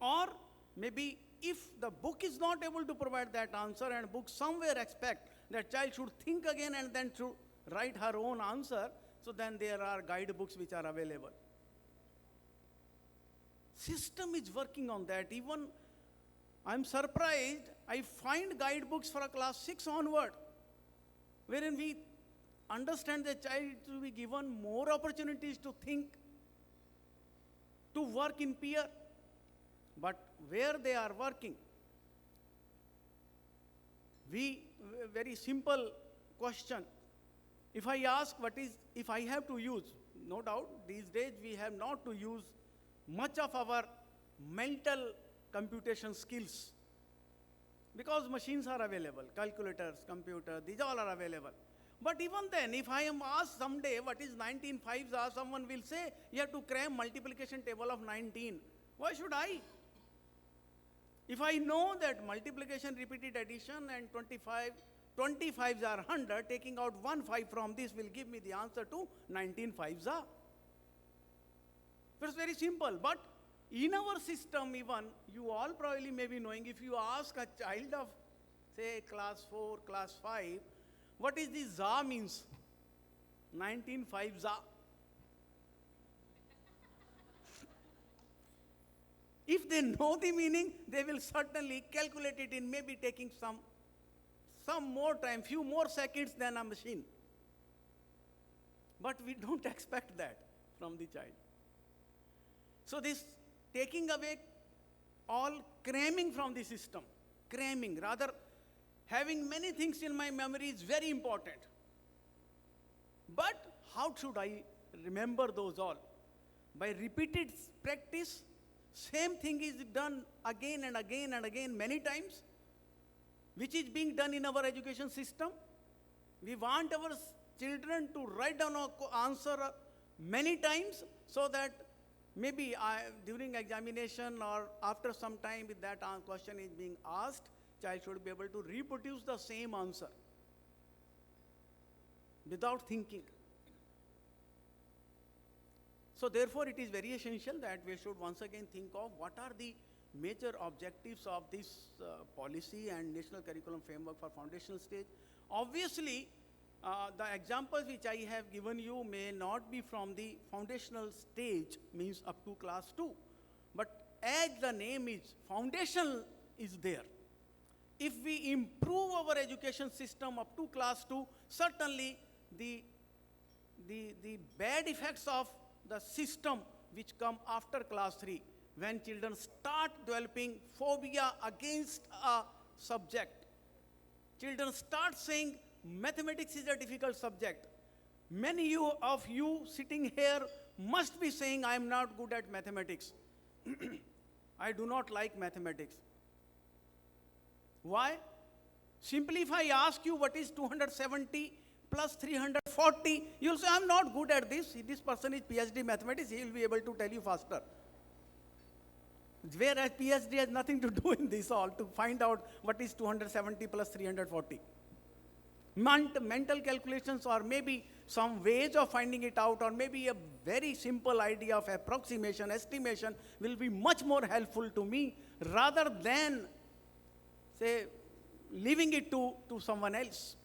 Or maybe if the book is not able to provide that answer and book somewhere expect that child should think again and then to write her own answer, so then there are guidebooks which are available. System is working on that. Even I'm surprised, I find guidebooks for a class 6 onward, wherein we understand the child to be given more opportunities to think, to work in peer. But where they are working, very simple question. If I ask if I have to use, no doubt, these days we have not to use much of our mental computation skills, because machines are available, calculators, computers, these all are available. But even then, if I am asked someday what is 19 fives are, someone will say, you have to cram multiplication table of 19. Why should I? If I know that multiplication, repeated addition and 25s are 100, taking out 1 5 from this will give me the answer to 19 fives are. It's very simple. But in our system even, you all probably may be knowing, if you ask a child of, say, class 4, class 5, what is the za means? 19 5 za. If they know the meaning, they will certainly calculate it in maybe taking some more time, few more seconds than a machine. But we don't expect that from the child. So this taking away all cramming from the system, cramming, rather having many things in my memory is very important. But how should I remember those all? By repeated practice, same thing is done again and again and again many times, which is being done in our education system. We want our children to write down an answer many times, so that maybe during examination or after some time, if that question is being asked, child should be able to reproduce the same answer without thinking. So therefore, it is very essential that we should once again think of what are the major objectives of this policy and national curriculum framework for foundational stage. Obviously, the examples which I have given you may not be from the foundational stage, means up to class 2. But as the name is, foundation is there. If we improve our education system up to class 2, certainly the bad effects of the system which come after class 3, when children start developing phobia against a subject, children start saying mathematics is a difficult subject. Many of you sitting here must be saying, I am not good at mathematics. I do not like mathematics. Why? Simply if I ask you what is 270 plus 340, you'll say, I'm not good at this. This person is PhD mathematics, he will be able to tell you faster. Whereas PhD has nothing to do in this all, to find out what is 270 plus 340. Mental calculations, or maybe some ways of finding it out, or maybe a very simple idea of approximation, estimation will be much more helpful to me, rather than, say, leaving it to someone else.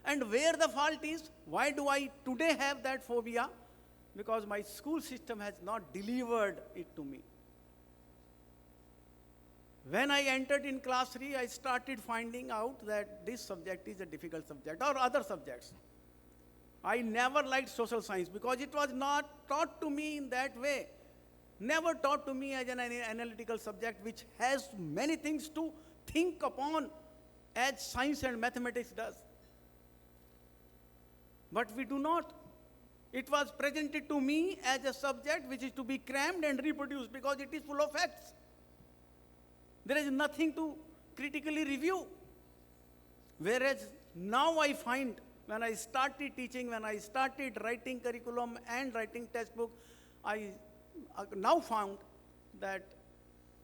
And where the fault is, why do I today have that phobia? Because my school system has not delivered it to me. When I entered in class 3, I started finding out that this subject is a difficult subject, or other subjects. I never liked social science because it was not taught to me in that way. Never taught to me as an analytical subject which has many things to think upon as science and mathematics does. But we do not. It was presented to me as a subject which is to be crammed and reproduced because it is full of facts. There is nothing to critically review. Whereas now I find, when I started teaching, when I started writing curriculum and writing textbook, I now found that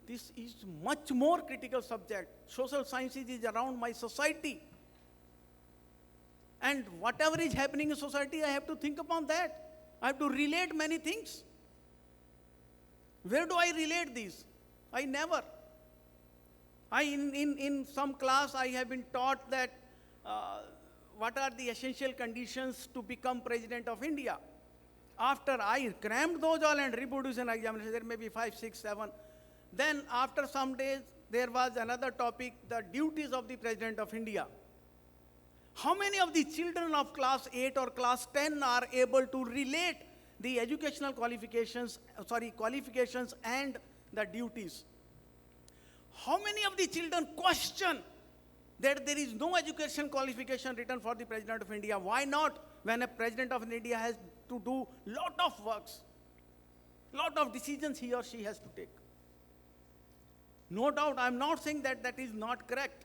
this is much more critical subject. Social sciences is around my society. And whatever is happening in society, I have to think upon that. I have to relate many things. Where do I relate these? I never. In some class, I have been taught that what are the essential conditions to become President of India. After I crammed those all and reproduced an examination, there may be 5, 6, 7. Then after some days, there was another topic, the duties of the President of India. How many of the children of class 8 or class 10 are able to relate the educational qualifications and the duties? How many of the children question that there is no education qualification written for the President of India? Why not? When a President of India has to do lot of works, lot of decisions he or she has to take. No doubt, I'm not saying that that is not correct.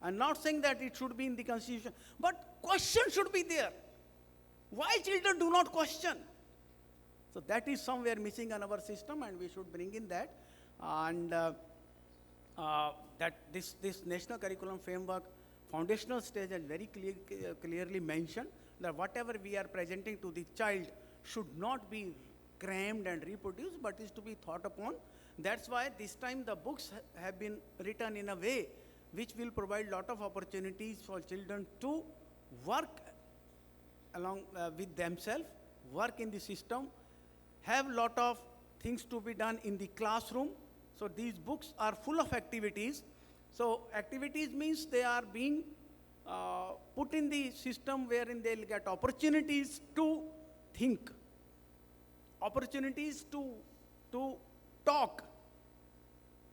I'm not saying that it should be in the constitution, but question should be there. Why children do not question? So that is somewhere missing in our system, and we should bring in that. And that this national curriculum framework, foundational stage has very clearly mentioned that whatever we are presenting to the child should not be crammed and reproduced, but is to be thought upon. That's why this time the books have been written in a way which will provide lot of opportunities for children to work along with themselves, work in the system, have lot of things to be done in the classroom. So these books are full of activities. So activities means they are being put in the system wherein they'll get opportunities to think, opportunities to talk,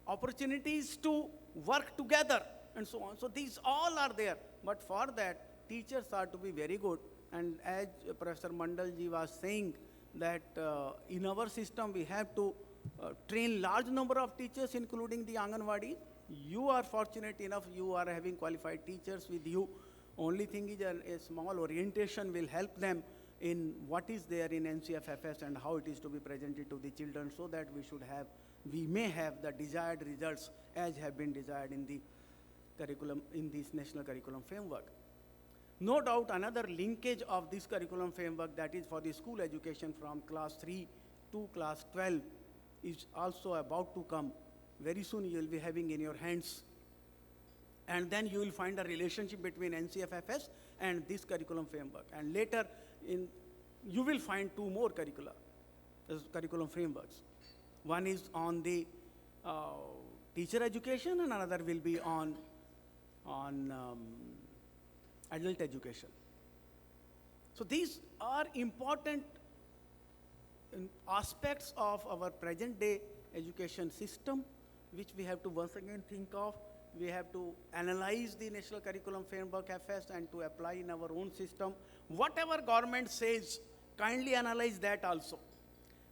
opportunities to work together, and so on. So these all are there. But for that, teachers are to be very good. And as Professor Mandal ji was saying, that in our system we have to train large number of teachers, including the Anganwadi. You are fortunate enough, you are having qualified teachers with you. Only thing is a small orientation will help them in what is there in NCFFS and how it is to be presented to the children, so that we may have the desired results as have been desired in the curriculum, in this national curriculum framework. No doubt another linkage of this curriculum framework, that is for the school education from class 3 to class 12, is also about to come. Very soon you will be having in your hands. And then you will find a relationship between NCFFS and this curriculum framework. And later you will find 2 more curriculum frameworks. One is on the teacher education, and another will be on adult education. So these are important aspects of our present day education system, which we have to once again think of. We have to analyze the National Curriculum Framework FS and to apply in our own system. Whatever government says, kindly analyze that also.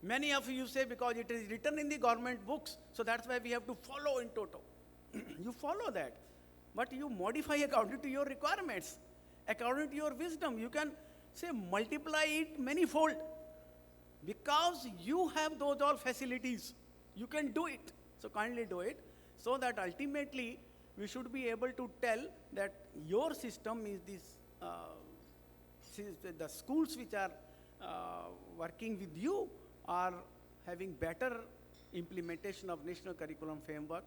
Many of you say because it is written in the government books, so that's why we have to follow in toto. You follow that, but you modify according to your requirements, according to your wisdom. You can say multiply it manifold, because you have those all facilities. You can do it, so kindly do it, so that ultimately we should be able to tell that your system is this, the schools which are working with you are having better implementation of national curriculum framework.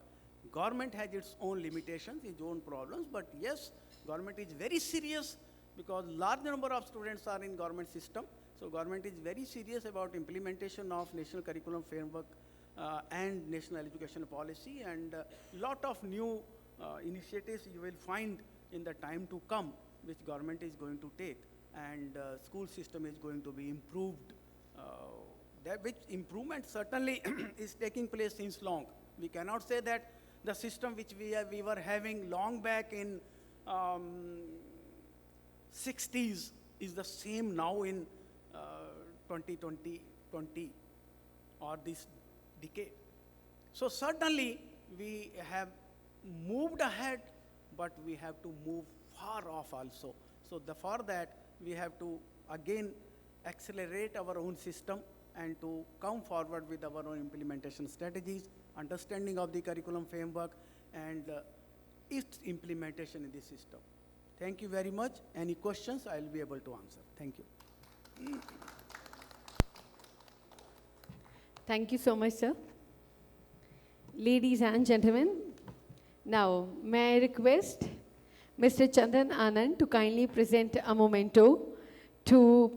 Government has its own limitations, its own problems, but yes, government is very serious because large number of students are in government system. So government is very serious about implementation of national curriculum framework and national education policy, and lot of new initiatives you will find in the time to come, which government is going to take, and school system is going to be improved. Which improvement certainly is taking place since long. We cannot say that the system which we were having long back in 60s is the same now in 2020 or this decade. So certainly we have moved ahead, but we have to move far off also. So for that we have to again accelerate our own system and to come forward with our own implementation strategies, understanding of the curriculum framework, and its implementation in the system. Thank you very much. Any questions, I will be able to answer. Thank you. Thank you so much, sir. Ladies and gentlemen, now may I request Mr. Chandan Anand to kindly present a memento to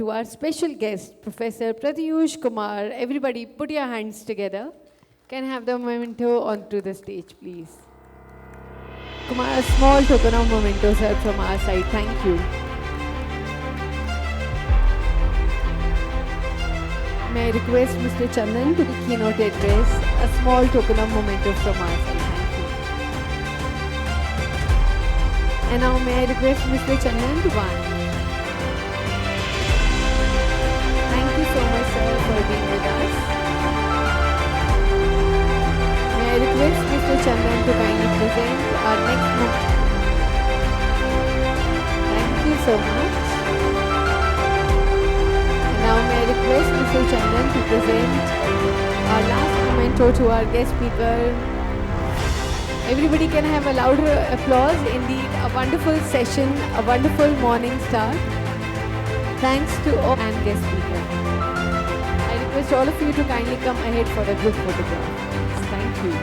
our special guest, Professor Pratyusha Kumar. Everybody put your hands together. Can I have the memento onto the stage, please? Kumar, a small token of memento, sir, from our side. Thank you. May I request Mr. Chandan to the keynote address, a small token of memento from our side. Thank you. And now may I request Mr. Chandan to one. Thank you so much, sir, for being with us. May I request Mr. Chandan to kindly present our next moment. Thank you so much. Now may I request Mr. Chandan to present our last memento to our guest speaker. Everybody can have a louder applause. Indeed, a wonderful session, a wonderful morning start. Thanks to all and guest speaker. I request all of you to kindly come ahead for a group photograph. Thank you.